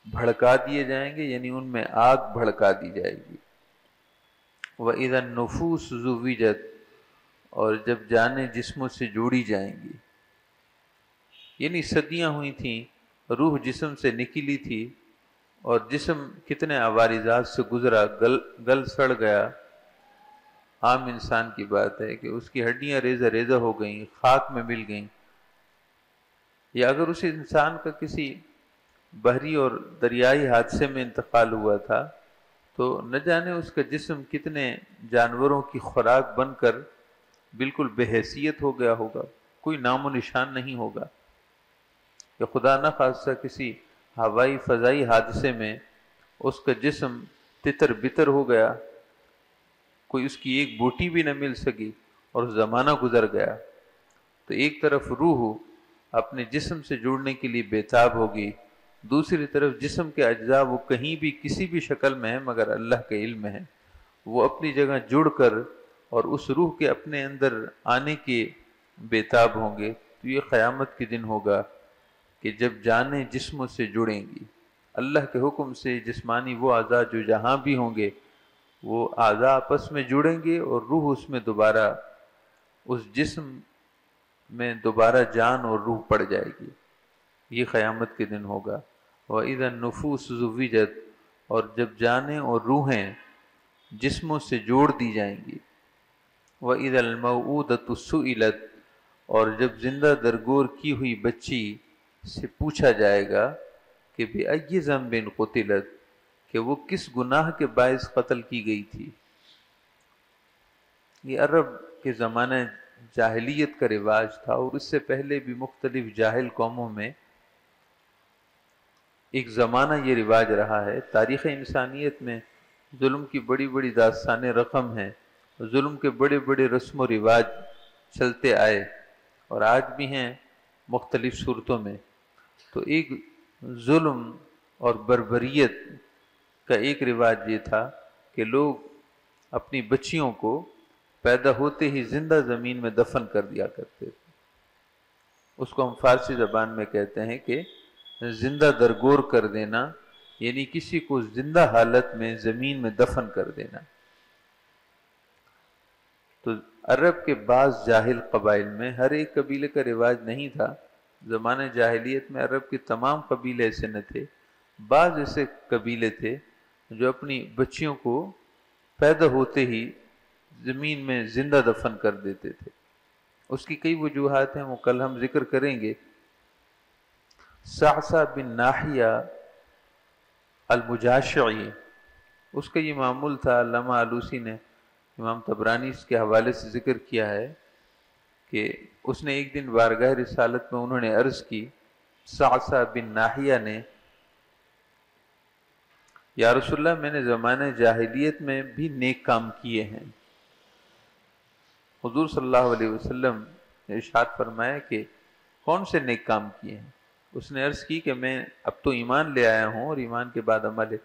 بھڑکا دیے جائیں گے، یعنی ان میں آگ بھڑکا دی جائے گی۔ وَإِذَا النُّفُوسُ زُوِّجَتْ، اور جب جانیں جسموں سے جوڑی جائیں گی، یعنی صدیاں ہوئی تھیں، روح جسم سے نکلی تھی اور جسم کتنے عوارضات سے گزرا، گل سڑ گیا۔ عام انسان کی بات ہے کہ اس کی ہڈیاں ریزہ ریزہ ہو گئیں، خاک میں مل گئیں، یا اگر اس انسان کا کسی بحری اور دریائی حادثے میں انتقال ہوا تھا تو نہ جانے اس کا جسم کتنے جانوروں کی خوراک بن کر بالکل بے حیثیت ہو گیا ہوگا، کوئی نام و نشان نہیں ہوگا، یا خدا نہ خواستہ کسی ہوائی فضائی حادثے میں اس کا جسم تتر بتر ہو گیا، کوئی اس کی ایک بوٹی بھی نہ مل سکی اور زمانہ گزر گیا، تو ایک طرف روح اپنے جسم سے جڑنے کے لیے بےتاب ہوگی، دوسری طرف جسم کے اجزاء وہ کہیں بھی کسی بھی شکل میں ہیں مگر اللہ کے علم ہے، وہ اپنی جگہ جڑ کر اور اس روح کے اپنے اندر آنے کے بےتاب ہوں گے۔ تو یہ قیامت کے دن ہوگا کہ جب جانیں جسموں سے جڑیں گی، اللہ کے حکم سے جسمانی وہ اعضاء جو جہاں بھی ہوں گے وہ اعضاء آپس میں جڑیں گے اور روح اس میں دوبارہ، اس جسم میں دوبارہ جان اور روح پڑ جائے گی۔ یہ قیامت کے دن ہوگا۔ وَإِذَا النُّفُوسُ زُوِّجَتْ، اور جب جانیں اور روحیں جسموں سے جوڑ دی جائیں گی۔ وَإِذَا الْمَوْءُودَةُ سُئِلَتْ، اور جب زندہ درگور کی ہوئی بچی سے پوچھا جائے گا کہ بِأَيِّ ذَنبٍ قُتِلَتْ، کہ وہ کس گناہ کے باعث قتل کی گئی تھی۔ یہ عرب کے زمانہ جاہلیت کا رواج تھا، اور اس سے پہلے بھی مختلف جاہل قوموں میں ایک زمانہ یہ رواج رہا ہے۔ تاریخ انسانیت میں ظلم کی بڑی بڑی داستانیں رقم ہیں، ظلم کے بڑے بڑے رسم و رواج چلتے آئے اور آج بھی ہیں مختلف صورتوں میں۔ تو ایک ظلم اور بربریت کا ایک رواج یہ تھا کہ لوگ اپنی بچیوں کو پیدا ہوتے ہی زندہ زمین میں دفن کر دیا کرتے تھے۔ اس کو ہم فارسی زبان میں کہتے ہیں کہ زندہ درگور کر دینا، یعنی کسی کو زندہ حالت میں زمین میں دفن کر دینا۔ تو عرب کے بعض جاہل قبائل میں، ہر ایک قبیلے کا رواج نہیں تھا، زمانہ جاہلیت میں عرب کے تمام قبیلے ایسے نہ تھے، بعض ایسے قبیلے تھے جو اپنی بچیوں کو پیدا ہوتے ہی زمین میں زندہ دفن کر دیتے تھے۔ اس کی کئی وجوہات ہیں، وہ کل ہم ذکر کریں گے۔ صعصع بن ناحیہ المجاشعی، اس کا یہ معمول تھا۔ علامہ آلوسی نے امام طبرانی اس کے حوالے سے ذکر کیا ہے کہ اس نے ایک دن بارگاہ رسالت میں انہوں نے عرض کی، صعصع بن ناحیہ نے، یا رسول اللہ، میں نے زمانہ جاہلیت میں بھی نیک کام کیے ہیں۔ حضور صلی اللہ علیہ وسلم نے ارشاد فرمایا کہ کون سے نیک کام کیے ہیں؟ اس نے عرض کی کہ میں اب تو ایمان لے آیا ہوں اور ایمان کے بعد عمل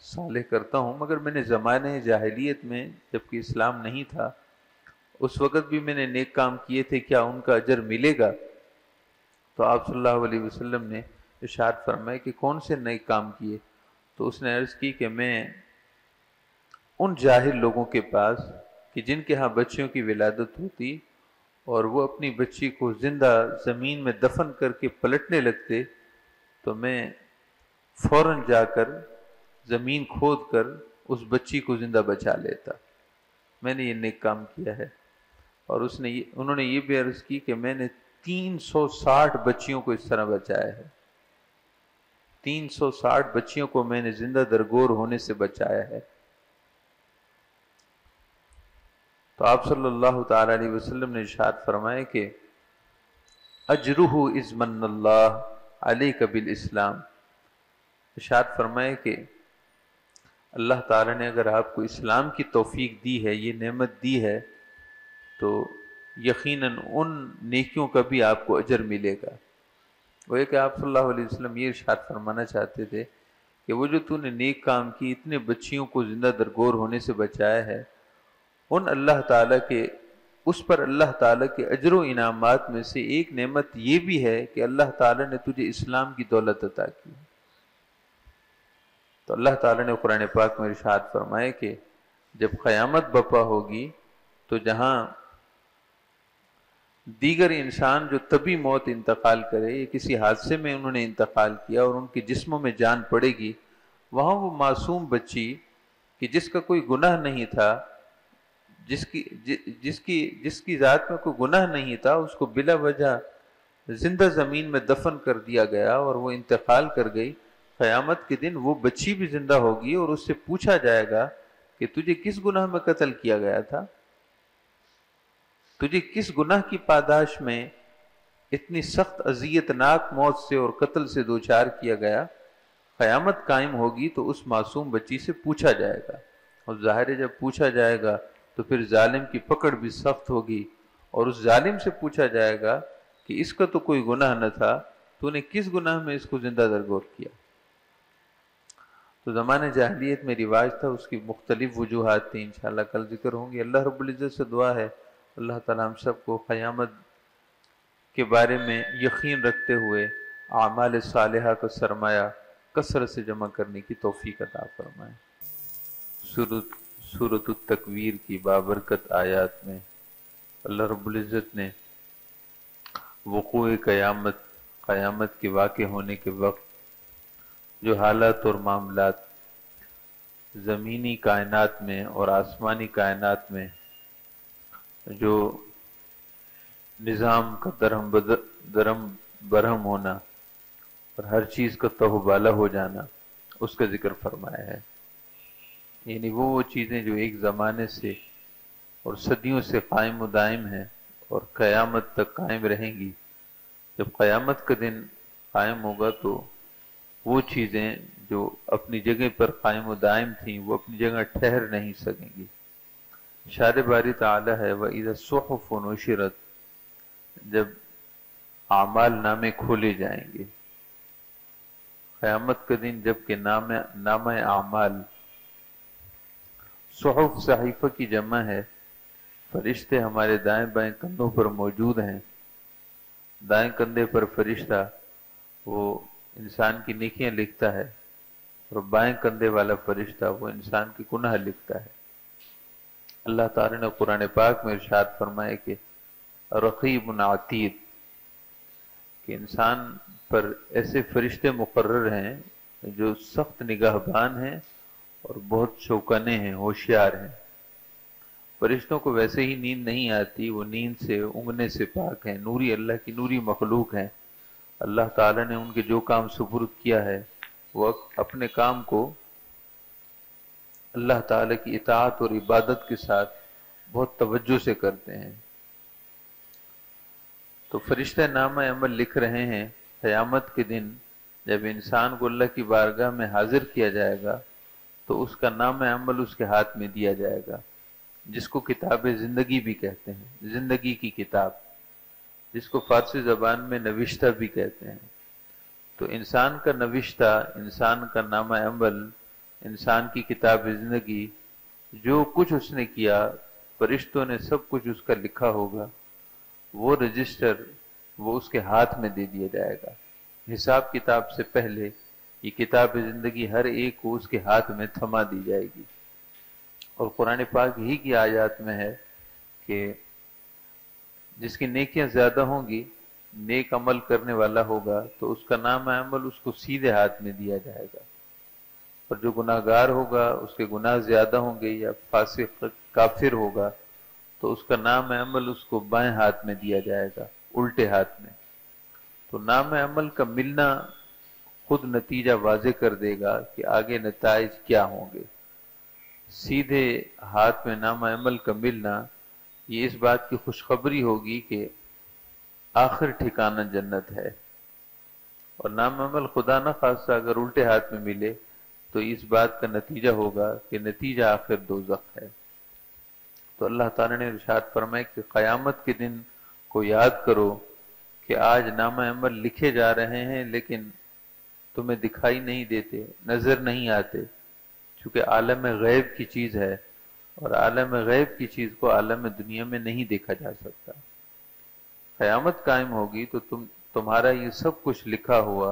صالح کرتا ہوں، مگر میں نے زمانہ جاہلیت میں جبکہ اسلام نہیں تھا اس وقت بھی میں نے نیک کام کیے تھے، کیا ان کا اجر ملے گا؟ تو آپ صلی اللہ علیہ وسلم نے ارشاد فرمایا کہ کون سے نیک کام کیے؟ تو اس نے عرض کی کہ میں ان جاہل لوگوں کے پاس کہ جن کے ہاں بچیوں کی ولادت ہوتی اور وہ اپنی بچی کو زندہ زمین میں دفن کر کے پلٹنے لگتے تو میں فوراً جا کر زمین کھود کر اس بچی کو زندہ بچا لیتا۔ میں نے یہ نیک کام کیا ہے۔ اور انہوں نے یہ بھی عرض کی کہ میں نے 360 بچیوں کو اس طرح بچایا ہے، 360 بچیوں کو میں نے زندہ درگور ہونے سے بچایا ہے۔ تو آپ صلی اللہ تعالی علیہ وسلم نے ارشاد فرمایا کہ اجرہ اذ من اللہ علیک بالاسلام، ارشاد فرمایا کہ اللہ تعالی نے اگر آپ کو اسلام کی توفیق دی ہے، یہ نعمت دی ہے، تو یقیناً ان نیکیوں کا بھی آپ کو اجر ملے گا۔ وہ یہ کہ آپ صلی اللہ علیہ وسلم یہ ارشاد فرمانا چاہتے تھے کہ وہ جو تو نے نیک کام کی، اتنے بچیوں کو زندہ درگور ہونے سے بچایا ہے، ان اللہ تعالیٰ کے اس پر اللہ تعالیٰ کے اجر و انعامات میں سے ایک نعمت یہ بھی ہے کہ اللہ تعالیٰ نے تجھے اسلام کی دولت عطا کی۔ تو اللہ تعالیٰ نے قرآن پاک میں ارشاد فرمایا کہ جب قیامت برپا ہوگی تو جہاں دیگر انسان جو طبی موت انتقال کرے یا کسی حادثے میں انہوں نے انتقال کیا اور ان کے جسموں میں جان پڑے گی، وہاں وہ معصوم بچی کہ جس کا کوئی گناہ نہیں تھا، جس کی ذات میں کوئی گناہ نہیں تھا، اس کو بلا وجہ زندہ زمین میں دفن کر دیا گیا اور وہ انتقال کر گئی۔ قیامت کے دن وہ بچی بھی زندہ ہوگی اور اس سے پوچھا جائے گا کہ تجھے کس گناہ میں قتل کیا گیا تھا، تجھے کس گناہ کی پاداش میں اتنی سخت اذیت ناک موت سے اور قتل سے دوچار کیا گیا۔ قیامت قائم ہوگی تو اس معصوم بچی سے پوچھا جائے گا، اور ظاہر ہے جب پوچھا جائے گا تو پھر ظالم کی پکڑ بھی سخت ہوگی، اور اس ظالم سے پوچھا جائے گا کہ اس کا تو کوئی گناہ نہ تھا، تو نے کس گناہ میں اس کو زندہ درگور کیا۔ تو زمانہ جاہلیت میں رواج تھا، اس کی مختلف وجوہات تھیں، انشاءاللہ کل ذکر ہوں گی۔ اللہ رب العزت سے دعا ہے اللہ تعالیٰ ہم سب کو قیامت کے بارے میں یقین رکھتے ہوئے اعمال صالحہ کا سرمایہ کثرت سے جمع کرنے کی توفیق عطا فرمائے۔ سورۃ التکویر کی بابرکت آیات میں اللہ رب العزت نے وقوع قیامت کے واقع ہونے کے وقت جو حالات اور معاملات زمینی کائنات میں اور آسمانی کائنات میں جو نظام کا درہم برہم ہونا اور ہر چیز کا تہو بالا ہو جانا، اس کا ذکر فرمایا ہے۔ یعنی وہ چیزیں جو ایک زمانے سے اور صدیوں سے قائم و دائم ہیں اور قیامت تک قائم رہیں گی، جب قیامت کا دن قائم ہوگا تو وہ چیزیں جو اپنی جگہ پر قائم و دائم تھیں وہ اپنی جگہ ٹھہر نہیں سکیں گی۔ ارشاد باری تعالی ہے وَإِذَا الصُّحُفُ نُشِرَتْ، جب اعمال نامے کھولے جائیں گے۔ قیامت کا دن جب کہ نامہ اعمال، صحف صحیفہ کی جمع ہے، فرشتے ہمارے دائیں بائیں کندھوں پر موجود ہیں۔ دائیں کندھے پر فرشتہ وہ انسان کی نیکیاں لکھتا ہے، اور بائیں کندھے والا فرشتہ وہ انسان کی گناہ لکھتا ہے۔ اللہ تعالی نے قرآن پاک میں ارشاد فرمائے کہ رقیب عتید، کہ انسان پر ایسے فرشتے مقرر ہیں جو سخت نگاہ بان ہیں اور بہت چوکنے ہیں، ہوشیار ہیں۔ فرشتوں کو ویسے ہی نیند نہیں آتی، وہ نیند سے اونگنے سے پاک ہیں، نوری اللہ کی نوری مخلوق ہیں۔ اللہ تعالیٰ نے ان کے جو کام سپرد کیا ہے وہ اپنے کام کو اللہ تعالیٰ کی اطاعت اور عبادت کے ساتھ بہت توجہ سے کرتے ہیں۔ تو فرشتہ نامہ عمل لکھ رہے ہیں۔ قیامت کے دن جب انسان کو اللہ کی بارگاہ میں حاضر کیا جائے گا تو اس کا نام عمل اس کے ہاتھ میں دیا جائے گا، جس کو کتاب زندگی بھی کہتے ہیں، زندگی کی کتاب، جس کو فارسی زبان میں نوشتہ بھی کہتے ہیں۔ تو انسان کا نوشتہ، انسان کا نامہ عمل، انسان کی کتاب زندگی، جو کچھ اس نے کیا فرشتوں نے سب کچھ اس کا لکھا ہوگا، وہ رجسٹر وہ اس کے ہاتھ میں دے دیا جائے گا۔ حساب کتاب سے پہلے یہ کتاب زندگی ہر ایک کو اس کے ہاتھ میں تھما دی جائے گی، اور قرآن پاک ہی کی آیات میں ہے کہ جس کی نیکیاں زیادہ ہوں گی، نیک عمل کرنے والا ہوگا، تو اس کا نام عمل اس کو سیدھے ہاتھ میں دیا جائے گا، اور جو گناہ گار ہوگا، اس کے گناہ زیادہ ہوں گے یا فاسق کافر ہوگا، تو اس کا نام عمل اس کو بائیں ہاتھ میں دیا جائے گا، الٹے ہاتھ میں۔ تو نام عمل کا ملنا خود نتیجہ واضح کر دے گا کہ آگے نتائج کیا ہوں گے۔ سیدھے ہاتھ میں نام عمل کا ملنا یہ اس بات کی خوشخبری ہوگی کہ آخر ٹھکانہ جنت ہے، اور نام عمل خدا نہ خواستہ اگر الٹے ہاتھ میں ملے تو اس بات کا نتیجہ ہوگا کہ نتیجہ آخر دوزخ ہے۔ تو اللہ تعالیٰ نے ارشاد فرمایا کہ قیامت کے دن کو یاد کرو کہ آج نام عمل لکھے جا رہے ہیں لیکن تمہیں دکھائی نہیں دیتے، نظر نہیں آتے، چونکہ عالم غیب کی چیز ہے، اور عالم غیب کی چیز کو عالم دنیا میں نہیں دیکھا جا سکتا۔ قیامت قائم ہوگی تو تمہارا یہ سب کچھ لکھا ہوا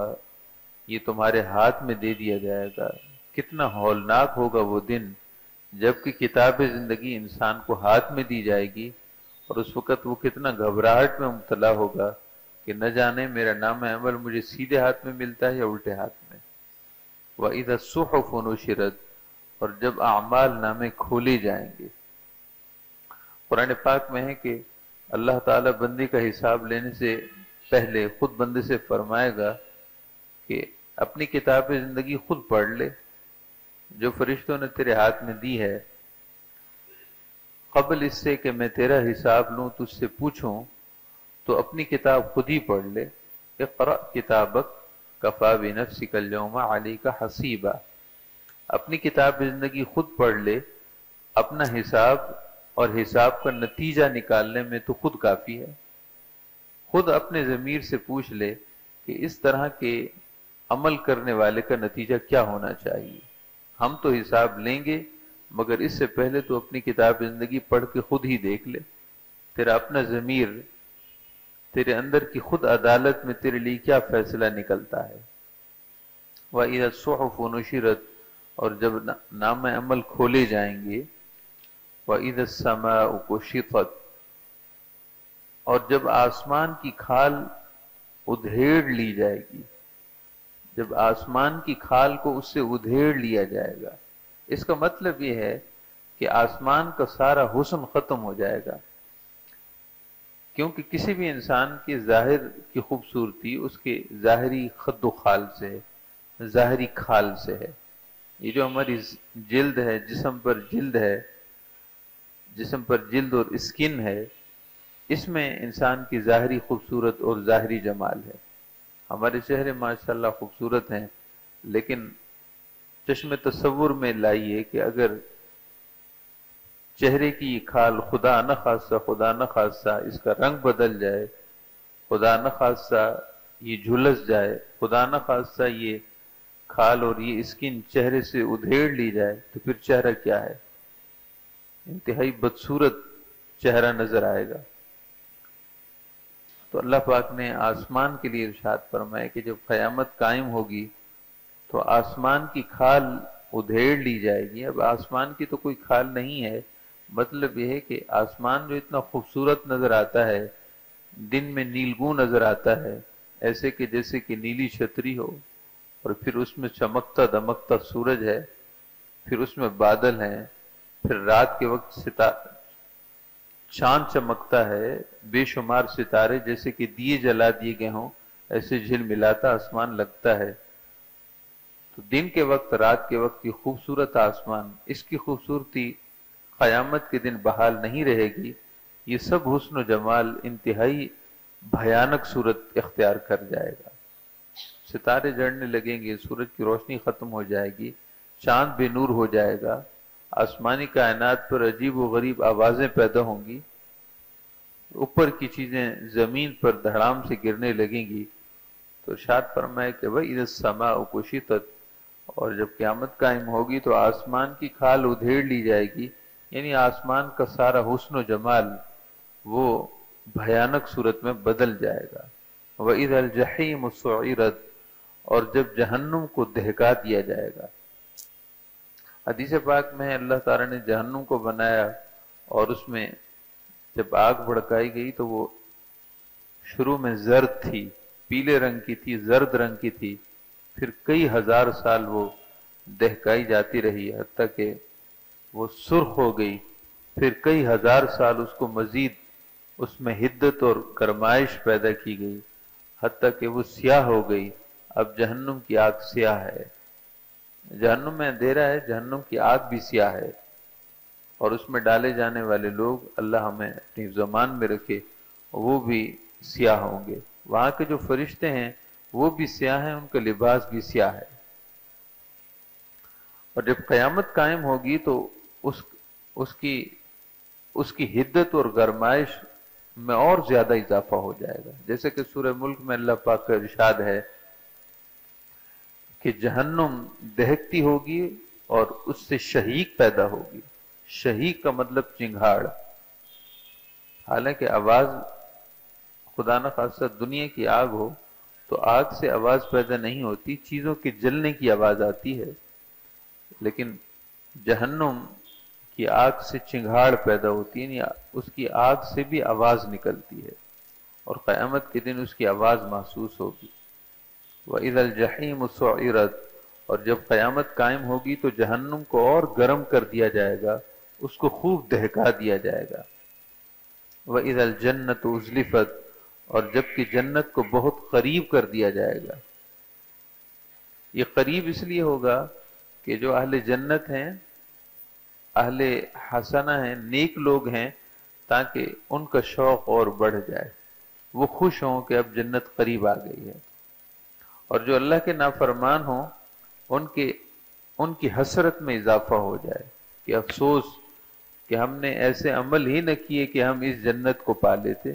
یہ تمہارے ہاتھ میں دے دیا جائے گا۔ کتنا ہولناک ہوگا وہ دن جبکہ کتاب زندگی انسان کو ہاتھ میں دی جائے گی، اور اس وقت وہ کتنا گھبراہٹ میں مبتلا ہوگا کہ نہ جانے میرا نام عمل مجھے سیدھے ہاتھ میں ملتا ہے یا الٹے ہاتھ میں۔ وَإِذَا الصُّحُفُ نُشِرَتْ، اور جب اعمال نامے کھولے جائیں گے۔ قرآن پاک میں ہے کہ اللہ تعالیٰ بندے کا حساب لینے سے پہلے خود بندے سے فرمائے گا کہ اپنی کتاب زندگی خود پڑھ لے جو فرشتوں نے تیرے ہاتھ میں دی ہے، قبل اس سے کہ میں تیرا حساب لوں، تجھ سے پوچھوں، تو اپنی کتاب خود ہی پڑھ لے۔ اقرأ کتابک کفی بنفسک اليوم علیک حسیبا، اپنی کتاب زندگی خود پڑھ لے، اپنا حساب اور حساب کا نتیجہ نکالنے میں تو خود کافی ہے۔ خود اپنے ضمیر سے پوچھ لے کہ اس طرح کے عمل کرنے والے کا نتیجہ کیا ہونا چاہیے۔ ہم تو حساب لیں گے، مگر اس سے پہلے تو اپنی کتاب زندگی پڑھ کے خود ہی دیکھ لے، تیرا اپنا ضمیر تیرے اندر کی خود عدالت میں تیرے لیے کیا فیصلہ نکلتا ہے۔ وَإِذَا الصُّحُفُ نُشِرَتْ، اور جب نام عمل کھولے جائیں گے۔ وَإِذَا السَّمَاءُ كُشِطَتْ، اور جب آسمان کی کھال ادھیڑ لی جائے گی، جب آسمان کی کھال کو اس سے ادھیڑ لیا جائے گا۔ اس کا مطلب یہ ہے کہ آسمان کا سارا حسن ختم ہو جائے گا، کیونکہ کسی بھی انسان کے ظاہر کی خوبصورتی اس کے ظاہری خد و خال سے ہے، ظاہری کھال سے ہے۔ یہ جو ہماری جلد ہے، جسم پر جلد ہے، جسم پر جلد اور اسکن ہے، اس میں انسان کی ظاہری خوبصورت اور ظاہری جمال ہے۔ ہمارے چہرے ماشاءاللہ خوبصورت ہیں، لیکن چشم تصور میں لائیے کہ اگر چہرے کی کھال خدا نہ خاصہ اس کا رنگ بدل جائے، خدا نہ خاصہ یہ جھلس جائے، خدا نہ خاصہ یہ کھال اور یہ اسکن چہرے سے ادھیڑ لی جائے، تو پھر چہرہ کیا ہے؟ انتہائی بدصورت چہرہ نظر آئے گا۔ تو اللہ پاک نے آسمان کے لیے ارشاد فرمایا کہ جب قیامت قائم ہوگی تو آسمان کی کھال ادھیڑ لی جائے گی۔ اب آسمان کی تو کوئی کھال نہیں ہے، مطلب یہ ہے کہ آسمان جو اتنا خوبصورت نظر آتا ہے، دن میں نیلگوں نظر آتا ہے، ایسے کہ جیسے کہ نیلی چھتری ہو، اور پھر اس میں چمکتا دمکتا سورج ہے، پھر اس میں بادل ہیں، پھر رات کے وقت چاند چمکتا ہے، بے شمار ستارے جیسے کہ دیے جلا دیے گئے ہوں، ایسے جھلملاتا آسمان لگتا ہے۔ تو دن کے وقت، رات کے وقت یہ خوبصورت آسمان، اس کی خوبصورتی قیامت کے دن بحال نہیں رہے گی۔ یہ سب حسن و جمال انتہائی بھیانک صورت اختیار کر جائے گا۔ ستارے جڑنے لگیں گے، سورج کی روشنی ختم ہو جائے گی، چاند بے نور ہو جائے گا، آسمانی کائنات پر عجیب و غریب آوازیں پیدا ہوں گی، اوپر کی چیزیں زمین پر دھڑام سے گرنے لگیں گی۔ تو ارشاد فرمائے کہ وَإِذَا السَّمَاءُ كُشِطَتْ، اور جب قیامت قائم ہوگی تو آسمان کی کھال ادھیڑ لی جائے گی، یعنی آسمان کا سارا حسن و جمال وہ بھیانک صورت میں بدل جائے گا۔ وَإِذَا الْجَحِيمُ سُعِّرَتْ، اور جب جہنم کو دہکا دیا جائے گا۔ حدیث پاک میں اللہ تعالیٰ نے جہنم کو بنایا اور اس میں جب آگ بھڑکائی گئی تو وہ شروع میں زرد تھی، پیلے رنگ کی تھی، زرد رنگ کی تھی، پھر کئی ہزار سال وہ دہکائی جاتی رہی حتیٰ کہ وہ سرخ ہو گئی، پھر کئی ہزار سال اس کو مزید اس میں حدت اور گرمائش پیدا کی گئی حتیٰ کہ وہ سیاہ ہو گئی۔ اب جہنم کی آگ سیاہ ہے، جہنم میں اندھیرا ہے، جہنم کی آگ بھی سیاہ ہے، اور اس میں ڈالے جانے والے لوگ اللہ ہمیں اپنی زمان میں رکھے وہ بھی سیاہ ہوں گے۔ وہاں کے جو فرشتے ہیں وہ بھی سیاہ ہیں، ان کا لباس بھی سیاہ ہے، اور جب قیامت قائم ہوگی تو اس کی حدت اور گرمائش میں اور زیادہ اضافہ ہو جائے گا، جیسے کہ سورہ ملک میں اللہ پاک کا ارشاد ہے کہ جہنم دہکتی ہوگی اور اس سے شہیق پیدا ہوگی۔ شہیق کا مطلب چنگھاڑ، حالانکہ آواز خدا نہ خاصہ دنیا کی آگ ہو تو آگ سے آواز پیدا نہیں ہوتی، چیزوں کے جلنے کی آواز آتی ہے، لیکن جہنم کی آگ سے چنگھاڑ پیدا ہوتی ہے، یعنی اس کی آگ سے بھی آواز نکلتی ہے، اور قیامت کے دن اس کی آواز محسوس ہوگی۔ وَإِذَا الْجَحِيمُ سُعِّرَتْ، اور جب قیامت قائم ہوگی تو جہنم کو اور گرم کر دیا جائے گا، اس کو خوب دہکا دیا جائے گا۔ وَإِذَا الْجَنَّةُ أُزْلِفَتْ، اور جب کہ جنت کو بہت قریب کر دیا جائے گا۔ یہ قریب اس لیے ہوگا کہ جو اہل جنت ہیں، اہل حسنہ ہیں، نیک لوگ ہیں، تاکہ ان کا شوق اور بڑھ جائے، وہ خوش ہوں کہ اب جنت قریب آ گئی ہے، اور جو اللہ کے نافرمان ہوں ان کی حسرت میں اضافہ ہو جائے کہ افسوس کہ ہم نے ایسے عمل ہی نہ کیے کہ ہم اس جنت کو پا لیتے۔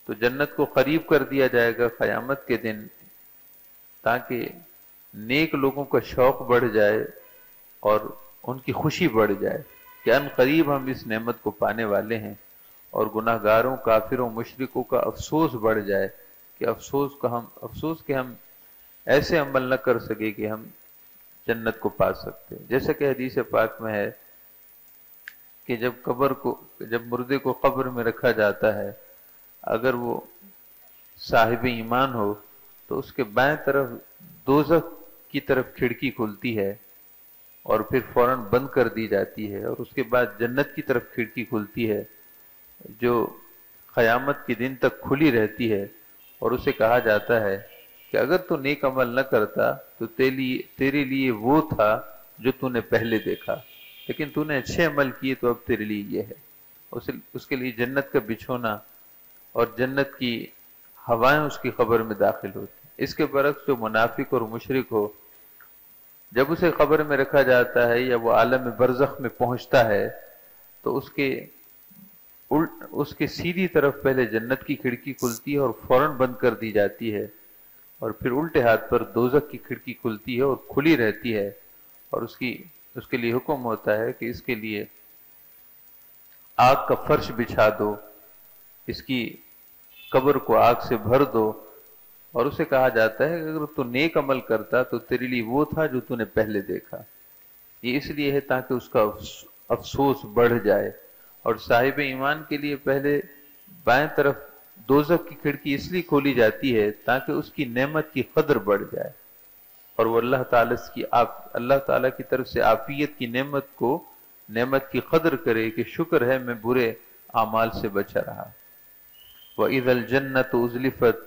تو جنت کو قریب کر دیا جائے گا قیامت کے دن، تاکہ نیک لوگوں کا شوق بڑھ جائے اور ان کی خوشی بڑھ جائے کہ ان قریب ہم اس نعمت کو پانے والے ہیں، اور گناہ گاروں، کافروں، مشرکوں کا افسوس بڑھ جائے کہ افسوس کہ ہم ایسے عمل نہ کر سکے کہ ہم جنت کو پا سکتے۔ جیسا کہ حدیث پاک میں ہے کہ جب مردے کو قبر میں رکھا جاتا ہے، اگر وہ صاحب ایمان ہو تو اس کے بائیں طرف دوزخ کی طرف کھڑکی کھلتی ہے اور پھر فوراً بند کر دی جاتی ہے، اور اس کے بعد جنت کی طرف کھڑکی کھلتی ہے جو قیامت کے دن تک کھلی رہتی ہے، اور اسے کہا جاتا ہے کہ اگر تو نیک عمل نہ کرتا تو تیرے لیے وہ تھا جو تو نے پہلے دیکھا، لیکن تو نے اچھے عمل کیے تو اب تیرے لیے یہ ہے۔ اس کے لیے جنت کا بچھونا اور جنت کی ہوائیں اس کی قبر میں داخل ہوتی۔ اس کے برعکس جو منافق اور مشرک ہو، جب اسے قبر میں رکھا جاتا ہے یا وہ عالم برزخ میں پہنچتا ہے تو اس کے سیدھی طرف پہلے جنت کی کھڑکی کھلتی ہے اور فوراً بند کر دی جاتی ہے، اور پھر الٹے ہاتھ پر دوزخ کی کھڑکی کھلتی ہے اور کھلی رہتی ہے، اور اس کے لیے حکم ہوتا ہے کہ اس کے لیے آگ کا فرش بچھا دو، اس کی قبر کو آگ سے بھر دو، اور اسے کہا جاتا ہے کہ اگر تو نیک عمل کرتا تو تیرے لیے وہ تھا جو تو نے پہلے دیکھا۔ یہ اس لیے ہے تاکہ اس کا افسوس بڑھ جائے، اور صاحب ایمان کے لیے پہلے بائیں طرف دوزخ کی کھڑکی اس لیے کھولی جاتی ہے تاکہ اس کی نعمت کی قدر بڑھ جائے، اور وہ اللہ تعالیٰ کی طرف سے عافیت کی نعمت کی قدر کرے کہ شکر ہے میں برے اعمال سے بچا رہا۔ وَإِذَا الْجَنَّةُ أُزْلِفَتْ،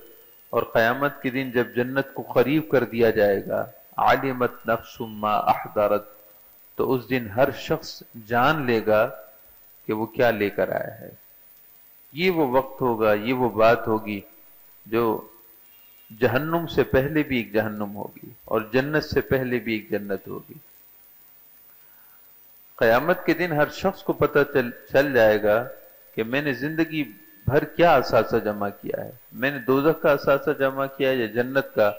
اور قیامت کے دن جب جنت کو قریب کر دیا جائے گا، عَلِمَتْ نَفْسٌ مَّا أَحْضَرَتْ، تو اس دن ہر شخص جان لے گا کہ وہ کیا لے کر آیا ہے۔ یہ وہ وقت ہوگا، یہ وہ بات ہوگی جو جہنم سے پہلے بھی ایک جہنم ہوگی اور جنت سے پہلے بھی ایک جنت ہوگی۔ قیامت کے دن ہر شخص کو پتہ چل جائے گا کہ میں نے زندگی بھر کیا اثاثہ جمع کیا ہے، میں نے دوزخ کا اثاثہ جمع کیا ہے یا جنت کا،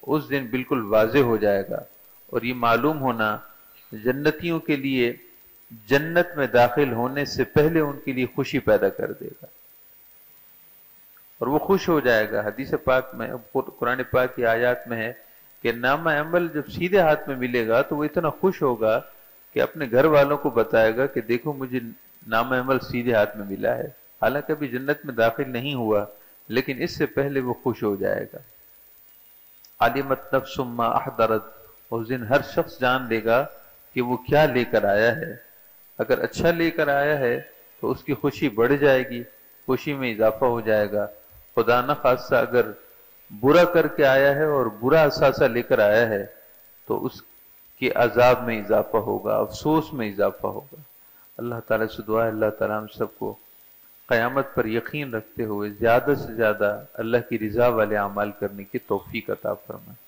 اس دن بالکل واضح ہو جائے گا، اور یہ معلوم ہونا جنتیوں کے لیے جنت میں داخل ہونے سے پہلے ان کے لیے خوشی پیدا کر دے گا، اور وہ خوش ہو جائے گا۔ حدیث پاک میں، قرآن پاک کی آیات میں ہے کہ نامہ عمل جب سیدھے ہاتھ میں ملے گا تو وہ اتنا خوش ہوگا کہ اپنے گھر والوں کو بتائے گا کہ دیکھو مجھے نامہ عمل سیدھے ہاتھ میں ملا ہے، حالانکہ ابھی جنت میں داخل نہیں ہوا، لیکن اس سے پہلے وہ خوش ہو جائے گا۔ علمت نفس ما احضرت، اس دن ہر شخص جان لے گا کہ وہ کیا لے کر آیا ہے۔ اگر اچھا لے کر آیا ہے تو اس کی خوشی بڑھ جائے گی، خوشی میں اضافہ ہو جائے گا۔ خدا نخواستہ اگر برا کر کے آیا ہے اور برا اثاثہ لے کر آیا ہے تو اس کے عذاب میں اضافہ ہوگا، افسوس میں اضافہ ہوگا۔ اللہ تعالیٰ سے دعا ہے اللہ تعالیٰ ہم سب کو قیامت پر یقین رکھتے ہوئے زیادہ سے زیادہ اللہ کی رضا والے اعمال کرنے کی توفیق عطا فرمائے۔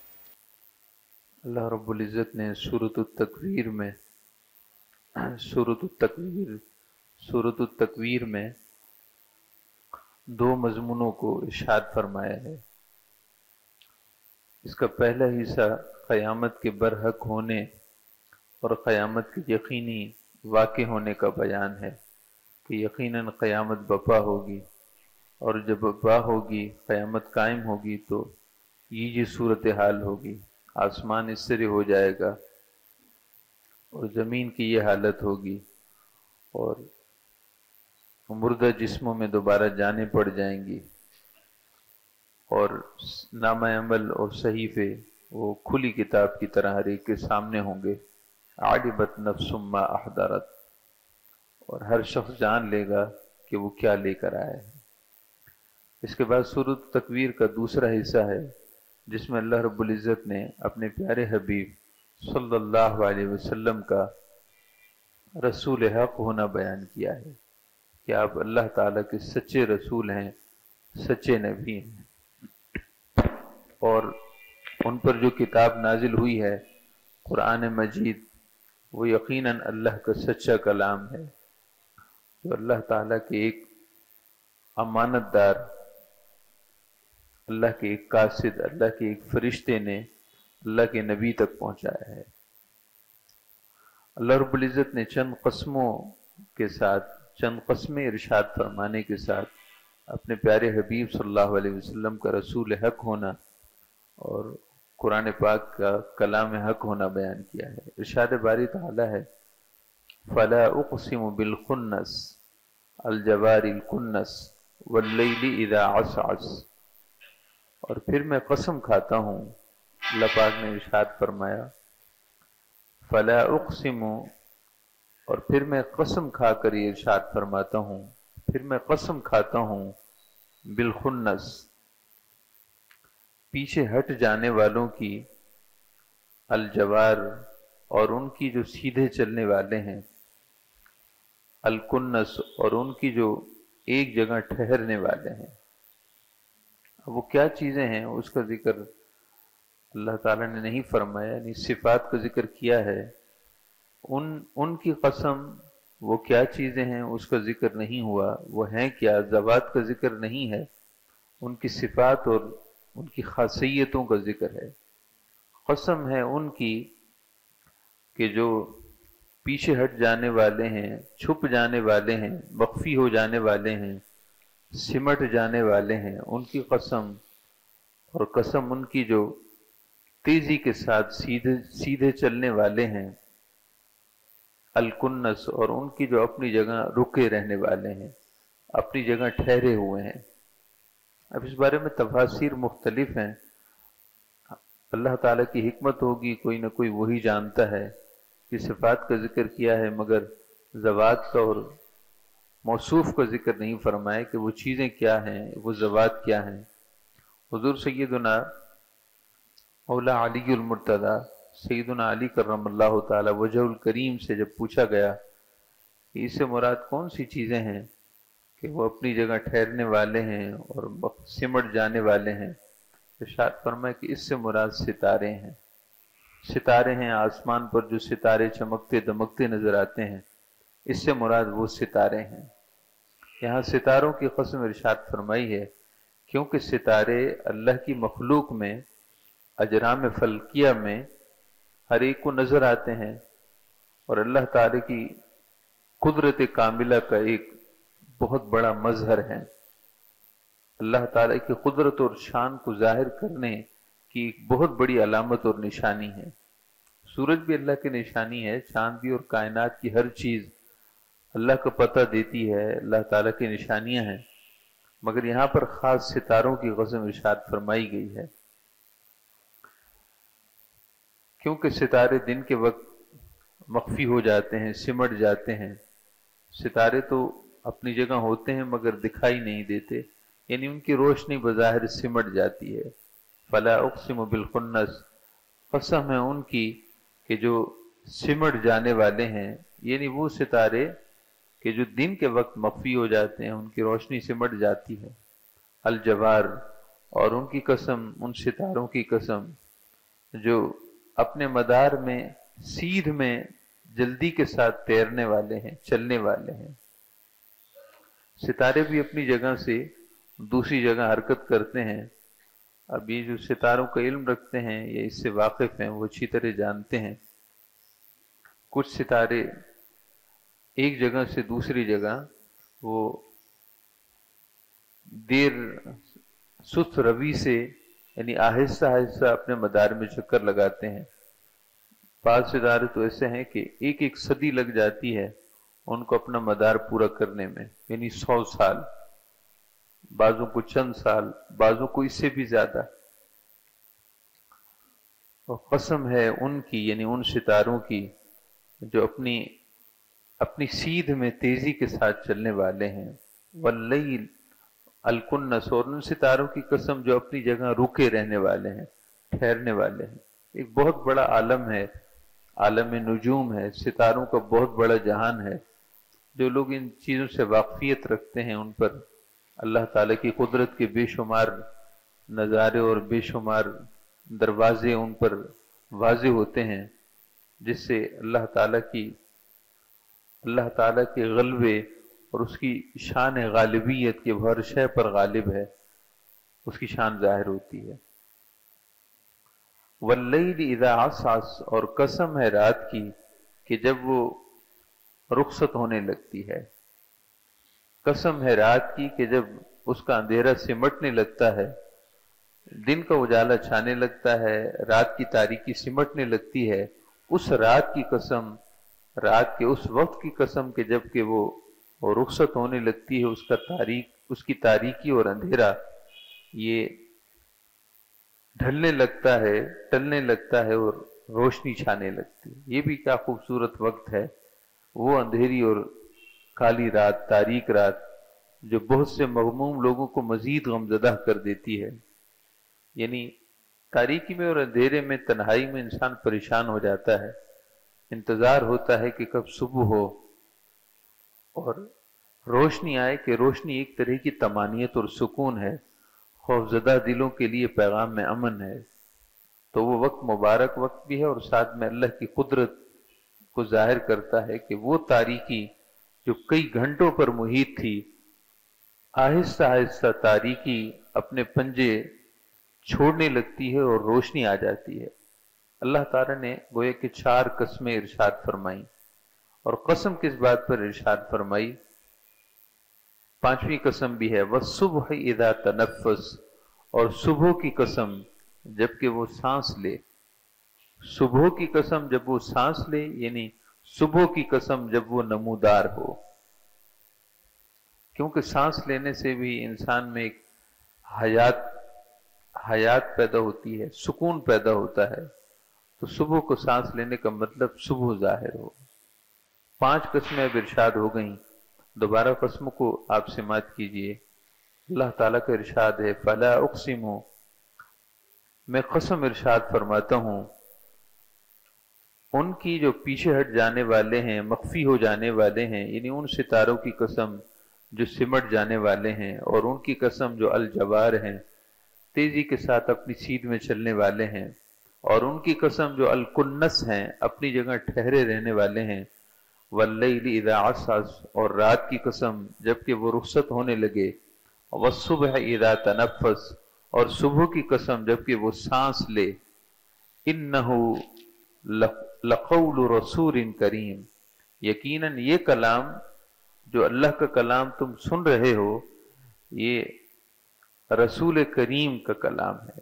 اللہ رب العزت نے سورۃ التکویر میں دو مضمونوں کو ارشاد فرمایا ہے۔ اس کا پہلا حصہ قیامت کے برحق ہونے اور قیامت کے یقینی واقع ہونے کا بیان ہے کہ یقیناً قیامت برپا ہوگی، اور جب برپا ہوگی، قیامت قائم ہوگی تو یہ صورتحال ہوگی، آسمان اس طرح ہو جائے گا اور زمین کی یہ حالت ہوگی، اور مردہ جسموں میں دوبارہ جانیں پڑ جائیں گی، اور نامہ عمل اور صحیفے وہ کھلی کتاب کی طرح ہر ایک کے سامنے ہوں گے۔ علمت نفس ما احضرت، اور ہر شخص جان لے گا کہ وہ کیا لے کر آیا ہے۔ اس کے بعد سورۃ تکویر کا دوسرا حصہ ہے جس میں اللہ رب العزت نے اپنے پیارے حبیب صلی اللہ علیہ وسلم کا رسول حق ہونا بیان کیا ہے کہ آپ اللہ تعالیٰ کے سچے رسول ہیں، سچے نبی ہیں، اور ان پر جو کتاب نازل ہوئی ہے قرآن مجید وہ یقیناً اللہ کا سچا کلام ہے، جو اللہ تعالیٰ کے ایک امانت دار، اللہ کے ایک قاصد، اللہ کے ایک فرشتے نے اللہ کے نبی تک پہنچایا ہے۔ اللہ رب العزت نے چند قسموں کے ساتھ، چند قسمیں ارشاد فرمانے کے ساتھ اپنے پیارے حبیب صلی اللہ علیہ وسلم کا رسول حق ہونا اور قرآن پاک کا کلام حق ہونا بیان کیا ہے۔ ارشاد باری تعالی ہے فَلَا أُقْسِمُ بِالْخُنَّسِ الْجَوَارِ الْكُنَّسِ وَاللَّيْلِ إِذَا عَسْعَسَ، اور پھر میں قسم کھاتا ہوں، اللہ پاک نے ارشاد فرمایا فَلَا أُقْسِمُ، اور پھر میں قسم کھا کر یہ ارشاد فرماتا ہوں، پھر میں قسم کھاتا ہوں بالخنس، پیچھے ہٹ جانے والوں کی، الجوار، اور ان کی جو سیدھے چلنے والے ہیں، الکنس، اور ان کی جو ایک جگہ ٹھہرنے والے ہیں۔ اب وہ کیا چیزیں ہیں اس کا ذکر اللہ تعالیٰ نے نہیں فرمایا، یعنی صفات کا ذکر کیا ہے، ان کی قسم وہ کیا چیزیں ہیں اس کا ذکر نہیں ہوا، وہ ہیں کیا، ذوات کا ذکر نہیں ہے، ان کی صفات اور ان کی خاصیتوں کا ذکر ہے۔ قسم ہے ان کی کہ جو پیچھے ہٹ جانے والے ہیں، چھپ جانے والے ہیں، مخفی ہو جانے والے ہیں، سمٹ جانے والے ہیں، ان کی قسم، اور قسم ان کی جو تیزی کے ساتھ سیدھے چلنے والے ہیں، الکنس، اور ان کی جو اپنی جگہ رکے رہنے والے ہیں، اپنی جگہ ٹھہرے ہوئے ہیں۔ اب اس بارے میں تفاسیر مختلف ہیں، اللہ تعالیٰ کی حکمت ہوگی، کوئی نہ کوئی وہی جانتا ہے کہ صفات کا ذکر کیا ہے مگر ذوات کا اور موصوف کا ذکر نہیں فرمائے کہ وہ چیزیں کیا ہیں، وہ ذوات کیا ہیں۔ حضور سیدنا مولا علی المرتضیٰ، سیدنا علی کرم اللہ تعالی وجہ الکریم سے جب پوچھا گیا کہ اس سے مراد کون سی چیزیں ہیں کہ وہ اپنی جگہ ٹھہرنے والے ہیں اور سمٹ جانے والے ہیں، ارشاد فرمائے کہ اس سے مراد ستارے ہیں، ستارے ہیں، آسمان پر جو ستارے چمکتے دمکتے نظر آتے ہیں، اس سے مراد وہ ستارے ہیں۔ یہاں ستاروں کی قسم ارشاد فرمائی ہے کیونکہ ستارے اللہ کی مخلوق میں، اجرام فلکیہ میں ہر ایک کو نظر آتے ہیں، اور اللہ تعالی کی قدرت کاملہ کا ایک بہت بڑا مظہر ہے۔ اللہ تعالی کی قدرت اور شان کو ظاہر کرنے کی ایک بہت بڑی علامت اور نشانی ہے۔ سورج بھی اللہ کی نشانی ہے، چاند بھی، اور کائنات کی ہر چیز اللہ کا پتہ دیتی ہے، اللہ تعالیٰ کی نشانیاں ہیں، مگر یہاں پر خاص ستاروں کی قسم ارشاد فرمائی گئی ہے، کیونکہ ستارے دن کے وقت مخفی ہو جاتے ہیں، سمٹ جاتے ہیں۔ ستارے تو اپنی جگہ ہوتے ہیں مگر دکھائی نہیں دیتے، یعنی ان کی روشنی بظاہر سمٹ جاتی ہے۔ فلا اقسم بالخنس، قسم ہے ان کی کہ جو سمٹ جانے والے ہیں، یعنی وہ ستارے کہ جو دن کے وقت مخفی ہو جاتے ہیں، ان کی روشنی سمٹ جاتی ہے۔ الجوار، اور ان کی قسم، ان ستاروں کی قسم جو اپنے مدار میں سیدھ میں جلدی کے ساتھ تیرنے والے ہیں، چلنے والے ہیں۔ ستارے بھی اپنی جگہ سے دوسری جگہ حرکت کرتے ہیں۔ اب یہ جو ستاروں کا علم رکھتے ہیں یا اس سے واقف ہیں، وہ اچھی طرح جانتے ہیں، کچھ ستارے ایک جگہ سے دوسری جگہ وہ دیر سست روی سے، یعنی آہستہ آہستہ اپنے مدار میں چکر لگاتے ہیں۔ بعض ستارے تو ایسے ہیں کہ ایک ایک صدی لگ جاتی ہے ان کو اپنا مدار پورا کرنے میں، یعنی 100 سال، بعضوں کو چند سال، بعضوں کو اس سے بھی زیادہ۔ اور قسم ہے ان کی، یعنی ان ستاروں کی جو اپنی سیدھ میں تیزی کے ساتھ چلنے والے ہیں۔ واللیل الکنس، اور ان ستاروں کی قسم جو اپنی جگہ رکے رہنے والے ہیں، ٹھہرنے والے ہیں۔ ایک بہت بڑا عالم ہے، عالم نجوم ہے، ستاروں کا بہت بڑا جہان ہے۔ جو لوگ ان چیزوں سے واقفیت رکھتے ہیں، ان پر اللہ تعالیٰ کی قدرت کے بے شمار نظارے اور بے شمار دروازے ان پر واضح ہوتے ہیں، جس سے اللہ تعالیٰ کے غلبے اور اس کی شان غالبیت کے ہر شے پر غالب ہے، اس کی شان ظاہر ہوتی ہے۔ واللیل اذا عسعس، اور قسم ہے رات کی کہ جب وہ رخصت ہونے لگتی ہے۔ قسم ہے رات کی کہ جب اس کا اندھیرا سمٹنے لگتا ہے، دن کا اجالا چھانے لگتا ہے، رات کی تاریکی سمٹنے لگتی ہے، اس رات کی قسم، رات کے اس وقت کی قسم کہ جب کہ وہ رخصت ہونے لگتی ہے، اس کی تاریکی اور اندھیرا یہ ڈھلنے لگتا ہے، ٹلنے لگتا ہے اور روشنی چھانے لگتی ہے۔ یہ بھی کیا خوبصورت وقت ہے، وہ اندھیری اور کالی رات، تاریک رات، جو بہت سے مغموم لوگوں کو مزید غمزدہ کر دیتی ہے۔ یعنی تاریکی میں اور اندھیرے میں، تنہائی میں انسان پریشان ہو جاتا ہے، انتظار ہوتا ہے کہ کب صبح ہو اور روشنی آئے، کہ روشنی ایک طرح کی طمانینت اور سکون ہے، خوفزدہ دلوں کے لیے پیغام میں امن ہے۔ تو وہ وقت مبارک وقت بھی ہے، اور ساتھ میں اللہ کی قدرت کو ظاہر کرتا ہے کہ وہ تاریکی جو کئی گھنٹوں پر محیط تھی، آہستہ آہستہ تاریکی اپنے پنجے چھوڑنے لگتی ہے اور روشنی آ جاتی ہے۔ اللہ تعالیٰ نے گویا کہ 4 قسمیں ارشاد فرمائیں، اور قسم کس بات پر ارشاد فرمائی؟ 5ویں قسم بھی ہے، والصبح اذا تنفس، اور صبح کی قسم جب کہ وہ سانس لے۔ صبح کی قسم جب وہ سانس لے، یعنی صبح کی قسم جب وہ نمودار ہو، کیونکہ سانس لینے سے بھی انسان میں ایک حیات پیدا ہوتی ہے، سکون پیدا ہوتا ہے، تو صبح کو سانس لینے کا مطلب صبح ظاہر ہو۔ 5 قسمیں اب ارشاد ہو گئیں، دوبارہ قسموں کو آپ سماعت کیجئے۔ اللہ تعالیٰ کا ارشاد ہے، فلا اقسم، میں قسم ارشاد فرماتا ہوں ان کی جو پیچھے ہٹ جانے والے ہیں، مخفی ہو جانے والے ہیں، یعنی ان ستاروں کی قسم جو سمٹ جانے والے ہیں، اور ان کی قسم جو الجوار ہیں، تیزی کے ساتھ اپنی سیدھ میں چلنے والے ہیں، اور ان کی قسم جو الکنس ہیں، اپنی جگہ ٹھہرے رہنے والے ہیں۔ واللیل اذا عسعس، اور رات کی قسم جب کہ وہ رخصت ہونے لگے۔ والصبح اذا تنفس، اور صبح کی قسم جب کہ وہ سانس لے۔ انہ لقول رسول کریم، یقیناً یہ کلام جو اللہ کا کلام تم سن رہے ہو، یہ رسول کریم کا کلام ہے۔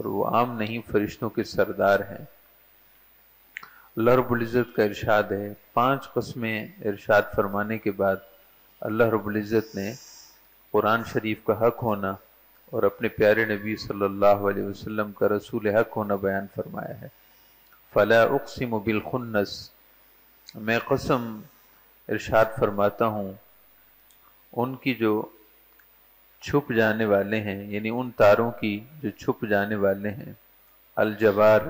اور وہ عام نہیں، فرشتوں کے سردار ہیں۔ اللہ رب العزت کا ارشاد ہے، 5 قسمیں ارشاد فرمانے کے بعد اللہ رب العزت نے قرآن شریف کا حق ہونا اور اپنے پیارے نبی صلی اللہ علیہ وسلم کا رسول حق ہونا بیان فرمایا ہے۔ فلا اقسم بالخنس، میں قسم ارشاد فرماتا ہوں ان کی جو چھپ جانے والے ہیں، یعنی ان تاروں کی جو چھپ جانے والے ہیں، الجوار،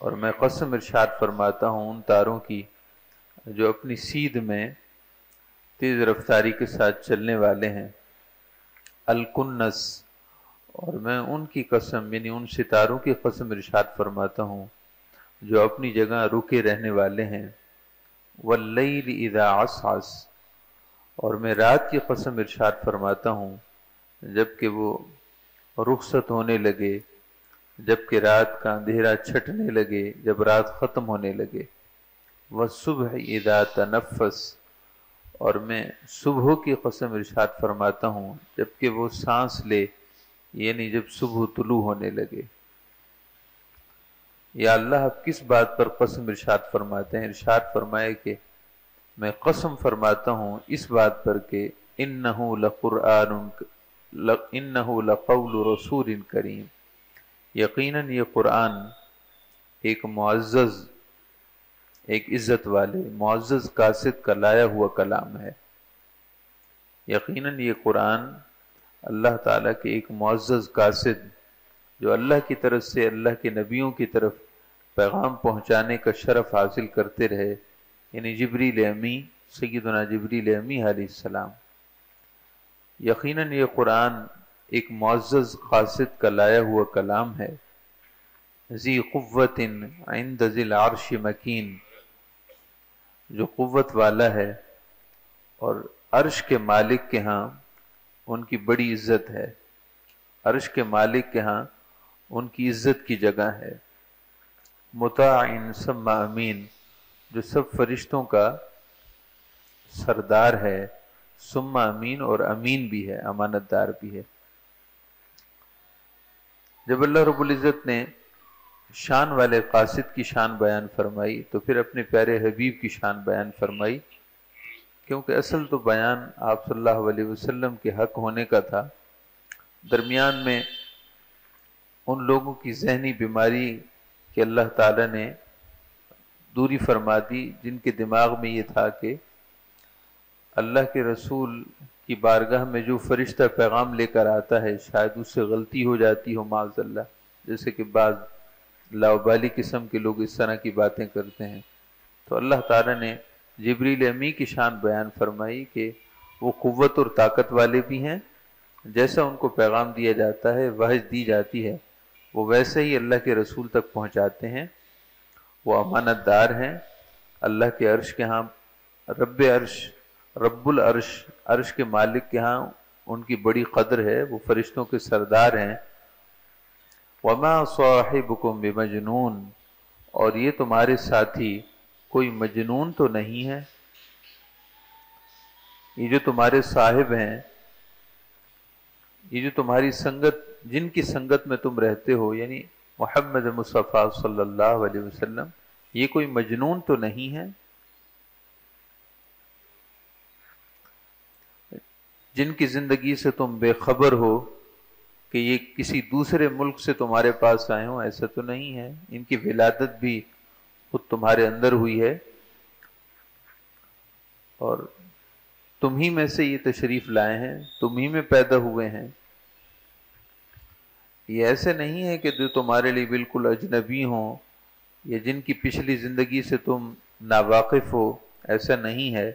اور میں قسم ارشاد فرماتا ہوں ان تاروں کی جو اپنی سیدھ میں تیز رفتاری کے ساتھ چلنے والے ہیں، الکنس، اور میں ان کی قسم یعنی ان ستاروں کی قسم ارشاد فرماتا ہوں جو اپنی جگہ رکے رہنے والے ہیں، واللیل اذا عسعس، اور میں رات کی قسم ارشاد فرماتا ہوں جب کہ وہ رخصت ہونے لگے، جب کہ رات کا اندھیرا چھٹنے لگے، جب رات ختم ہونے لگے، والصبح اذا تنفس، اور میں صبح کی قسم ارشاد فرماتا ہوں جب کہ وہ سانس لے، یعنی جب صبح طلوع ہونے لگے۔ یا اللہ آپ کس بات پر قسم ارشاد فرماتے ہیں؟ ارشاد فرمائے کہ میں قسم فرماتا ہوں اس بات پر کہ انہ لقول رسول کریم، یقیناً یہ قرآن ایک معزز، ایک عزت والے معزز قاصد کا لایا ہوا کلام ہے۔ یقیناً یہ قرآن اللہ تعالیٰ کے ایک معزز قاصد جو اللہ کی طرف سے اللہ کے نبیوں کی طرف پیغام پہنچانے کا شرف حاصل کرتے رہے، یعنی جبریل امی، سیدنا جبریل امی علیہ السلام۔ یقیناً یہ قرآن ایک معزز قاصد کا لایا ہوا کلام ہے، ذی قوت عند ذی العرش مکین، جو قوت والا ہے اور عرش کے مالک کے ہاں ان کی بڑی عزت ہے، عرش کے مالک کے ہاں ان کی عزت کی جگہ ہے، مطاع ثم امین، جو سب فرشتوں کا سردار ہے، ثم امین، اور امین بھی ہے، امانت دار بھی ہے۔ جب اللہ رب العزت نے شان والے قاصد کی شان بیان فرمائی تو پھر اپنے پیارے حبیب کی شان بیان فرمائی، کیونکہ اصل تو بیان آپ صلی اللہ علیہ وسلم کے حق ہونے کا تھا۔ درمیان میں ان لوگوں کی ذہنی بیماری کہ اللہ تعالیٰ نے دوری فرما دی، جن کے دماغ میں یہ تھا کہ اللہ کے رسول کی بارگاہ میں جو فرشتہ پیغام لے کر آتا ہے شاید اس سے غلطی ہو جاتی ہو معاذ اللہ، جیسے کہ بعض لاؤبالی قسم کے لوگ اس طرح کی باتیں کرتے ہیں۔ تو اللہ تعالیٰ نے جبریل امی کی شان بیان فرمائی کہ وہ قوت اور طاقت والے بھی ہیں، جیسا ان کو پیغام دیا جاتا ہے، وحی دی جاتی ہے، وہ ویسے ہی اللہ کے رسول تک پہنچاتے ہیں، وہ امانت دار ہیں، اللہ کے عرش کے ہاں رب عرش، رب العرش، عرش کے مالک کے ہاں ان کی بڑی قدر ہے، وہ فرشتوں کے سردار ہیں۔ وما صاحبکم بمجنون، اور یہ تمہارے ساتھی کوئی مجنون تو نہیں ہے۔ یہ جو تمہارے صاحب ہیں، یہ جو تمہاری سنگت، جن کی سنگت میں تم رہتے ہو، یعنی محمد مصطفیٰ صلی اللہ علیہ وسلم، یہ کوئی مجنون تو نہیں ہے۔ جن کی زندگی سے تم بے خبر ہو کہ یہ کسی دوسرے ملک سے تمہارے پاس آئے ہوں، ایسا تو نہیں ہے، ان کی ولادت بھی خود تمہارے اندر ہوئی ہے اور تم ہی میں سے یہ تشریف لائے ہیں، تم ہی میں پیدا ہوئے ہیں۔ یہ ایسے نہیں ہے کہ جو تمہارے لیے بالکل اجنبی ہوں یا جن کی پچھلی زندگی سے تم ناواقف ہو، ایسا نہیں ہے۔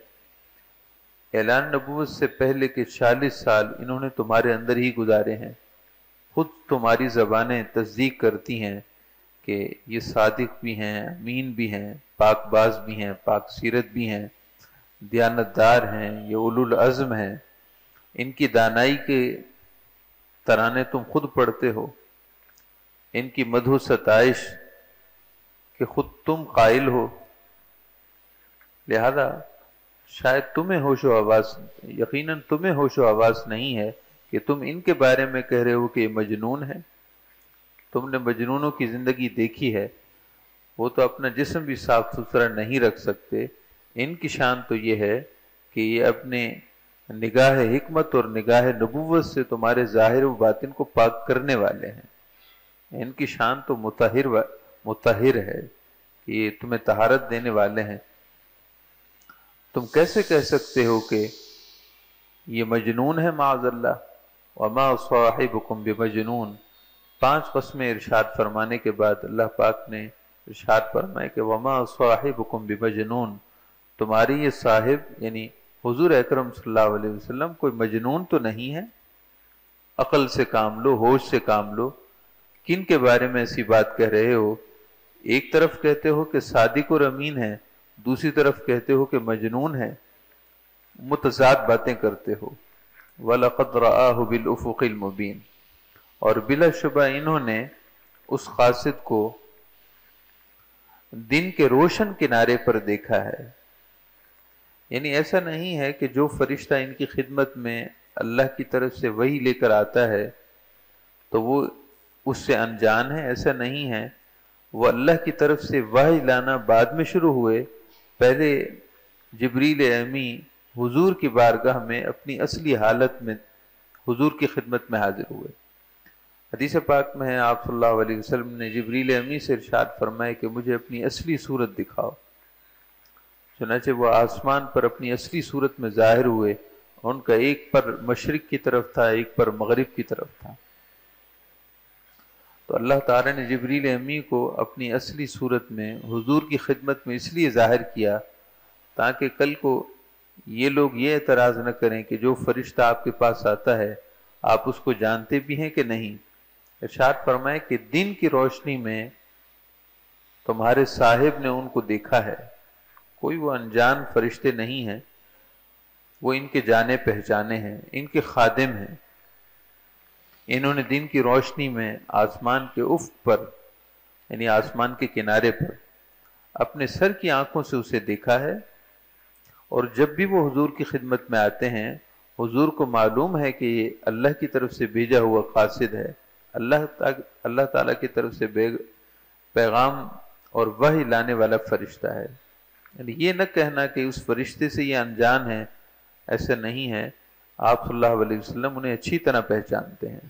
اعلان نبوت سے پہلے کے 40 سال انہوں نے تمہارے اندر ہی گزارے ہیں، خود تمہاری زبانیں تصدیق کرتی ہیں کہ یہ صادق بھی ہیں، امین بھی ہیں، پاک باز بھی ہیں، پاک سیرت بھی ہیں، دیانت دار ہیں، یہ اولو العزم ہیں۔ ان کی دانائی کے ترانے تم خود پڑھتے ہو، ان کی مدح و ستائش کہ خود تم قائل ہو، لہذا شاید تمہیں ہوش و آواز، یقیناً تمہیں ہوش و آواز نہیں ہے کہ تم ان کے بارے میں کہہ رہے ہو کہ یہ مجنون ہے۔ تم نے مجنونوں کی زندگی دیکھی ہے، وہ تو اپنا جسم بھی صاف ستھرا نہیں رکھ سکتے، ان کی شان تو یہ ہے کہ یہ اپنے نگاہ حکمت اور نگاہ نبوت سے تمہارے ظاہر و باطن کو پاک کرنے والے ہیں۔ ان کی شان تو مطہر ہے کہ یہ تمہیں طہارت دینے والے ہیں۔ تم کیسے کہہ سکتے ہو کہ یہ مجنون ہے؟ معاذ اللہ۔ وما صاحبکم بمجنون، 5 قسمیں ارشاد فرمانے کے بعد اللہ پاک نے ارشاد فرمائے کہ وما صاحبکم بمجنون، تمہاری یہ صاحب یعنی حضور اکرم صلی اللہ علیہ وسلم کوئی مجنون تو نہیں ہے۔ عقل سے کام لو، ہوش سے کام لو۔ کن کے بارے میں ایسی بات کہہ رہے ہو؟ ایک طرف کہتے ہو کہ صادق اور امین ہے، دوسری طرف کہتے ہو کہ مجنون ہے، متضاد باتیں کرتے ہو۔ وَلَقَدْ رَآهُ بِالْأُفُقِ الْمُبِينِ، اور بلا شبہ انہوں نے اس قاصد کو دن کے روشن کنارے پر دیکھا ہے۔ یعنی ایسا نہیں ہے کہ جو فرشتہ ان کی خدمت میں اللہ کی طرف سے وحی لے کر آتا ہے تو وہ اس سے انجان ہے، ایسا نہیں ہے۔ وہ اللہ کی طرف سے وحی لانا بعد میں شروع ہوئے، پہلے جبریل امی حضور کی بارگاہ میں اپنی اصلی حالت میں حضور کی خدمت میں حاضر ہوئے۔ حدیث پاک میں ہے آپ صلی اللہ علیہ وسلم نے جبریل امی سے ارشاد فرمائے کہ مجھے اپنی اصلی صورت دکھاؤ۔ چنانچہ وہ آسمان پر اپنی اصلی صورت میں ظاہر ہوئے، ان کا ایک پر مشرق کی طرف تھا، ایک پر مغرب کی طرف تھا۔ تو اللہ تعالیٰ نے جبریل امی کو اپنی اصلی صورت میں حضور کی خدمت میں اس لیے ظاہر کیا تاکہ کل کو یہ لوگ یہ اعتراض نہ کریں کہ جو فرشتہ آپ کے پاس آتا ہے آپ اس کو جانتے بھی ہیں کہ نہیں۔ ارشاد فرمائے کہ دن کی روشنی میں تمہارے صاحب نے ان کو دیکھا ہے، کوئی وہ انجان فرشتے نہیں ہیں، وہ ان کے جانے پہچانے ہیں، ان کے خادم ہیں۔ انہوں نے دن کی روشنی میں آسمان کے افق پر یعنی آسمان کے کنارے پر اپنے سر کی آنکھوں سے اسے دیکھا ہے، اور جب بھی وہ حضور کی خدمت میں آتے ہیں حضور کو معلوم ہے کہ یہ اللہ کی طرف سے بھیجا ہوا قاصد ہے، اللہ تعالیٰ کی طرف سے پیغام اور وحی لانے والا فرشتہ ہے۔ یعنی یہ نہ کہنا کہ اس فرشتے سے یہ انجان ہے، ایسا نہیں ہے۔ آپ صلی اللہ علیہ وسلم انہیں اچھی طرح پہچانتے ہیں۔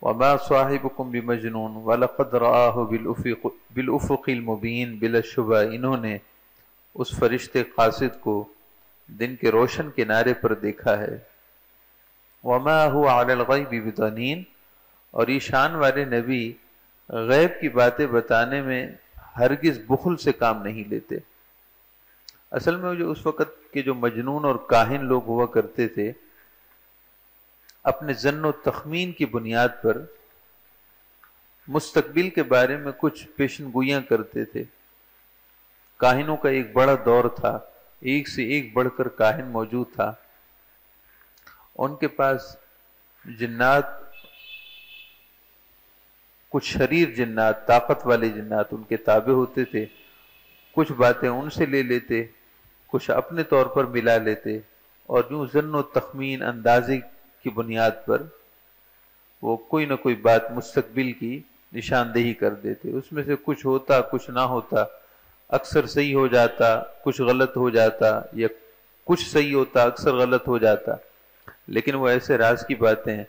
وَمَا صَاحِبُكُمْ بِمَجْنُونَ وَلَقَدْ رَآهُ بِالْأُفُقِ الْمُبِينِ، بلا شبہ انہوں نے اس فرشتے قاصد کو دن کے روشن کنارے پر دیکھا ہے۔ وَمَا هُوَ عَلَى الْغَيْبِ بِضَنِينٍ، اور یہ شان والے نبی غیب کی باتیں بتانے میں ہرگز بخل سے کام نہیں لیتے۔ اصل میں جو اس وقت کے جو مجنون اور کاہن لوگ ہوا کرتے تھے اپنے ظن و تخمین کی بنیاد پر مستقبل کے بارے میں کچھ پیشن گوئیاں کرتے تھے۔ کاہنوں کا ایک بڑا دور تھا، ایک سے ایک بڑھ کر کاہن موجود تھا۔ ان کے پاس جنات، کچھ شریر جنات، طاقت والے جنات ان کے تابع ہوتے تھے، کچھ باتیں ان سے لے لیتے، کچھ اپنے طور پر ملا لیتے، اور یوں ظن و تخمین اندازی کی بنیاد پر وہ کوئی نہ کوئی بات مستقبل کی نشاندہی کر دیتے۔ اس میں سے کچھ ہوتا کچھ نہ ہوتا، اکثر صحیح ہو جاتا کچھ غلط ہو جاتا، یا کچھ صحیح ہوتا اکثر غلط ہو جاتا، لیکن وہ ایسے راز کی باتیں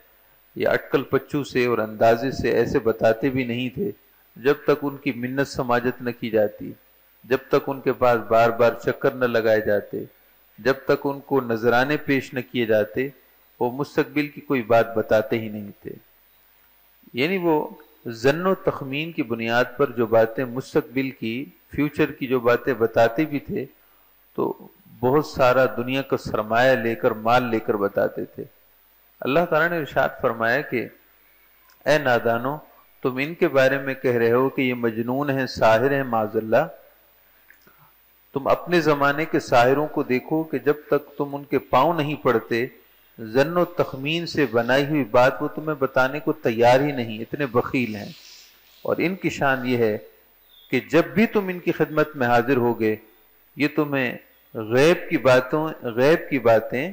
یا اٹکل پچو سے اور اندازے سے ایسے بتاتے بھی نہیں تھے جب تک ان کی منت سماجت نہ کی جاتی، جب تک ان کے پاس بار بار چکر نہ لگائے جاتے، جب تک ان کو نذرانے پیش نہ کیے جاتے، وہ مستقبل کی کوئی بات بتاتے ہی نہیں تھے۔ یعنی وہ ظن و تخمین کی بنیاد پر جو باتیں مستقبل کی، فیوچر کی جو باتیں بتاتے بھی تھے تو بہت سارا دنیا کا سرمایہ لے کر، مال لے کر بتاتے تھے۔ اللہ تعالیٰ نے ارشاد فرمایا کہ اے نادانو، تم ان کے بارے میں کہہ رہے ہو کہ یہ مجنون ہیں، ساحر ہیں، معاذ اللہ۔ تم اپنے زمانے کے ساحروں کو دیکھو کہ جب تک تم ان کے پاؤں نہیں پڑتے، ظن و تخمین سے بنائی ہوئی بات وہ تمہیں بتانے کو تیار ہی نہیں، اتنے بخیل ہیں۔ اور ان کی شان یہ ہے کہ جب بھی تم ان کی خدمت میں حاضر ہوگے یہ تمہیں غیب کی باتیں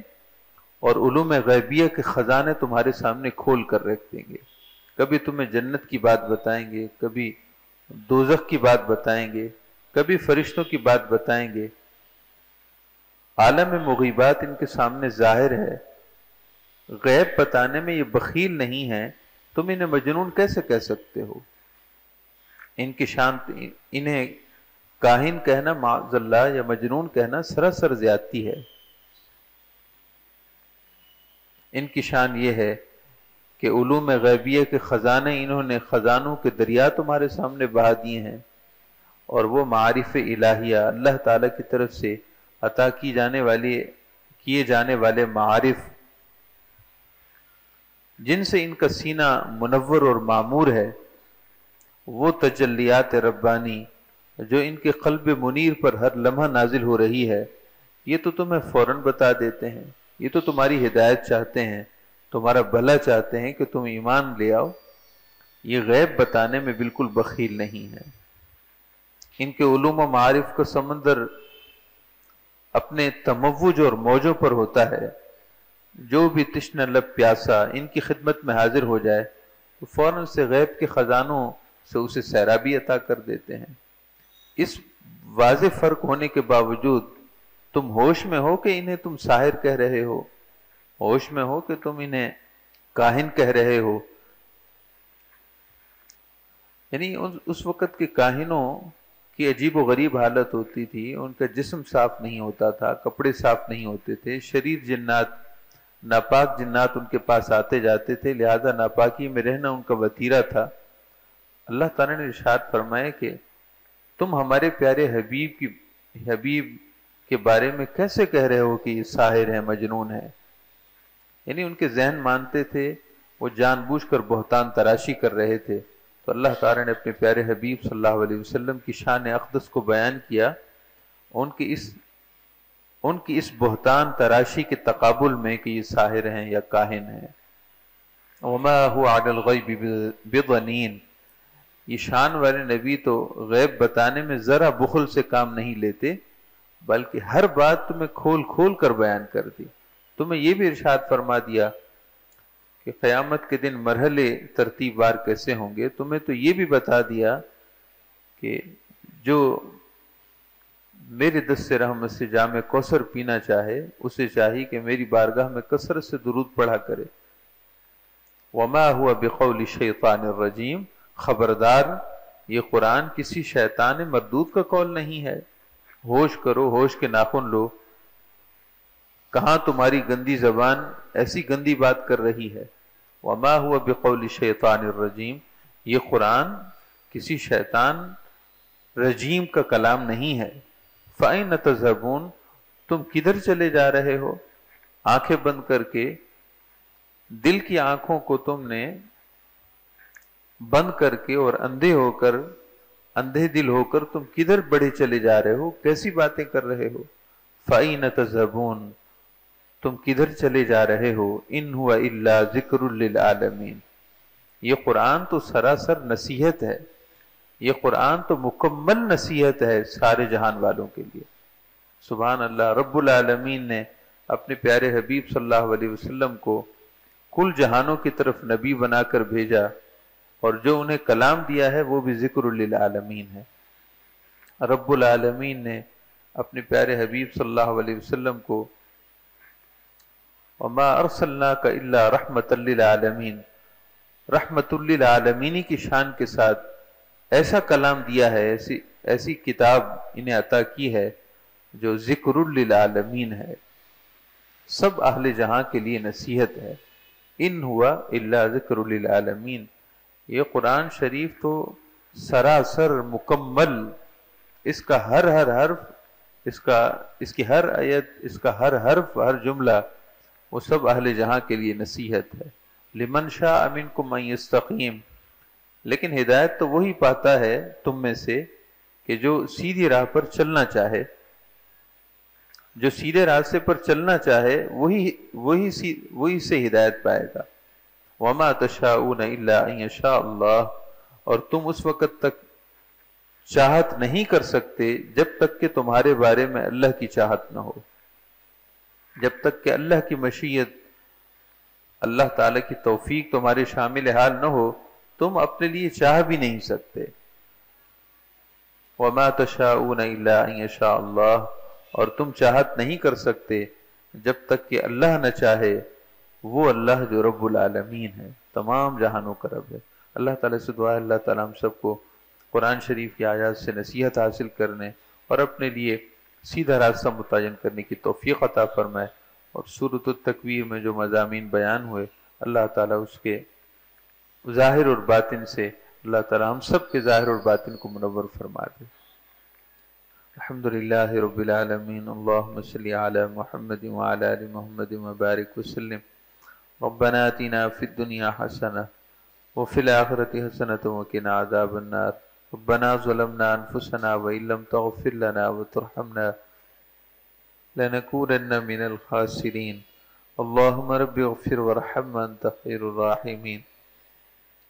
اور علوم غیبیہ کے خزانے تمہارے سامنے کھول کر رکھ دیں گے۔ کبھی تمہیں جنت کی بات بتائیں گے، کبھی دوزخ کی بات بتائیں گے، کبھی فرشتوں کی بات بتائیں گے۔ عالم مغیبات ان کے سامنے ظاہر ہے، غیب بتانے میں یہ بخیل نہیں ہے، تم انہیں مجنون کیسے کہہ سکتے ہو؟ ان کی شان، انہیں کاہن کہنا معاذ اللہ یا مجنون کہنا سراسر زیادتی ہے۔ ان کی شان یہ ہے کہ علوم غیبیہ کے خزانے انہوں نے خزانوں کے دریا تمہارے سامنے بہا دیے ہیں، اور وہ معارف الہیہ اللہ تعالیٰ کی طرف سے عطا کیے جانے والے معارف جن سے ان کا سینہ منور اور معمور ہے، وہ تجلیات ربانی جو ان کے قلب منیر پر ہر لمحہ نازل ہو رہی ہے، یہ تو تمہیں فوراً بتا دیتے ہیں، یہ تو تمہاری ہدایت چاہتے ہیں، تمہارا بھلا چاہتے ہیں کہ تم ایمان لے آؤ۔ یہ غیب بتانے میں بالکل بخیل نہیں ہے۔ ان کے علوم و معارف کا سمندر اپنے تموج اور موجوں پر ہوتا ہے، جو بھی تشنہ لب پیاسا ان کی خدمت میں حاضر ہو جائے تو فوراً سے غیب کے خزانوں سے اسے سیرابی عطا کر دیتے ہیں۔ اس واضح فرق ہونے کے باوجود تم ہوش میں ہو کہ انہیں تم ساحر کہہ رہے ہو، ہوش میں ہو کہ تم انہیں کاہن کہہ رہے ہو۔ یعنی اس وقت کے کاہنوں کی عجیب و غریب حالت ہوتی تھی، ان کا جسم صاف نہیں ہوتا تھا، کپڑے صاف نہیں ہوتے تھے، شریر جنات، ناپاک جنات ان کے پاس آتے جاتے تھے، لہذا ناپاکی میں رہنا ان کا وتیرہ تھا۔ اللہ تعالیٰ نے ارشاد فرمایا کہ تم ہمارے پیارے حبیب کے بارے میں کیسے کہہ رہے ہو کہ یہ ساحر ہے، مجنون ہے؟ یعنی ان کے ذہن مانتے تھے، وہ جان بوجھ کر بہتان تراشی کر رہے تھے۔ تو اللہ تعالیٰ نے اپنے پیارے حبیب صلی اللہ علیہ وسلم کی شان اقدس کو بیان کیا، ان کی اس بہتان تراشی کے تقابل میں کہ یہ ساحر ہیں یا کاہن ہیں۔ وما هو علی الغیب بضنین، یہ شان والے نبی تو غیب بتانے میں ذرا بخل سے کام نہیں لیتے، بلکہ ہر بات تمہیں کھول کھول کر بیان کر دی۔ تمہیں یہ بھی ارشاد فرما دیا کہ قیامت کے دن مرحلے ترتیب وار کیسے ہوں گے، تمہیں تو یہ بھی بتا دیا کہ جو میرے دست رحمت سے جام کوثر پینا چاہے، اسے چاہیے کہ میری بارگاہ میں کثرت سے درود پڑھا کرے۔ وما ہوا بقول شیطان الرجیم، خبردار یہ قرآن کسی شیطان مردود کا قول نہیں ہے۔ ہوش کرو، ہوش کے ناخن لو، کہاں تمہاری گندی زبان ایسی گندی بات کر رہی ہے۔ وما ہوا بقول شیطان الرجیم، یہ قرآن کسی شیطان رجیم کا کلام نہیں ہے۔ فَأَيْنَ تَذْهَبُونَ، تم کدھر چلے جا رہے ہو؟ آنکھیں بند کر کے دل کی آنکھوں کو تم نے بند کر کے اور اندھے دل ہو کر تم کدھر بڑھے چلے جا رہے ہو، کیسی باتیں کر رہے ہو؟ فَأَيْنَ تَذْهَبُونَ، تم کدھر چلے جا رہے ہو؟ ان هو الا ذکر للعالمین، یہ قرآن تو سراسر نصیحت ہے، یہ قرآن تو مکمل نصیحت ہے سارے جہان والوں کے لیے۔ سبحان اللہ، رب العالمین نے اپنے پیارے حبیب صلی اللہ علیہ وسلم کو کل جہانوں کی طرف نبی بنا کر بھیجا، اور جو انہیں کلام دیا ہے وہ بھی ذکر للعالمین ہے۔ رب العالمین نے اپنے پیارے حبیب صلی اللہ علیہ وسلم کو وما ارسلناک الا رحمت للعالمین، رحمت للعالمین کی شان کے ساتھ ایسا کلام دیا ہے، ایسی کتاب انہیں عطا کی ہے جو ذکر للعالمین ہے، سب اہل جہاں کے لیے نصیحت ہے۔ ان ہوا الا ذکر للعالمین، یہ قرآن شریف تو سراسر مکمل، اس کا ہر حرف، اس کی ہر آیت، اس کا ہر حرف، ہر جملہ، وہ سب اہل جہاں کے لیے نصیحت ہے۔ لمن شاء منکم ان یستقیم، لیکن ہدایت تو وہی پاتا ہے تم میں سے کہ جو سیدھی راہ پر چلنا چاہے، جو سیدھے راستے پر چلنا چاہے وہی سے ہدایت پائے گا۔ وما تشاءون الا ان یشاء اللہ، اور تم اس وقت تک چاہت نہیں کر سکتے جب تک کہ تمہارے بارے میں اللہ کی چاہت نہ ہو، جب تک کہ اللہ کی مشیت، اللہ تعالیٰ کی توفیق تمہارے شامل حال نہ ہو تم اپنے لیے چاہ بھی نہیں سکتے۔ وَمَا تَشَاءُونَ إِلَّا أَن يَشَاءَ اللَّهُ، اور تم چاہت نہیں کر سکتے جب تک کہ اللہ نہ چاہے، وہ اللہ جو رب العالمین ہے، تمام جہانوں کا رب ہے۔ اللہ تعالیٰ سے دعا ہے اللہ تعالیٰ ہم سب کو قرآن شریف کی آیات سے نصیحت حاصل کرنے اور اپنے لیے سیدھا راستہ متعین کرنے کی توفیق عطا فرمائے، اور سورۃ التکویر میں جو مضامین بیان ہوئے اللہ تعالیٰ اس کے ظاہر اور باطن سے اللہ تعالیٰ ہم سب کے ظاہر اور باطن کو منور فرما دے۔ الحمدللہ رب العالمین، اللہم صلی علی محمد وعلی آل محمد وبارک وسلم۔ ربنا آتنا فی الدنیا حسنہ وفی الآخرۃ حسنۃ وقنا عذاب النار۔ ربنا ظلمنا انفسنا وإن لم تغفر لنا وترحمنا لنكونن من الخاسرین۔ اللہم رب اغفر وارحم وانت خیر الراحمین۔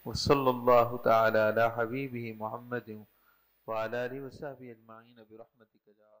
وصلی اللہ تعالی علی حبیبہ محمد وعلی آلہ وصحبہ اجمعین برحمتک یا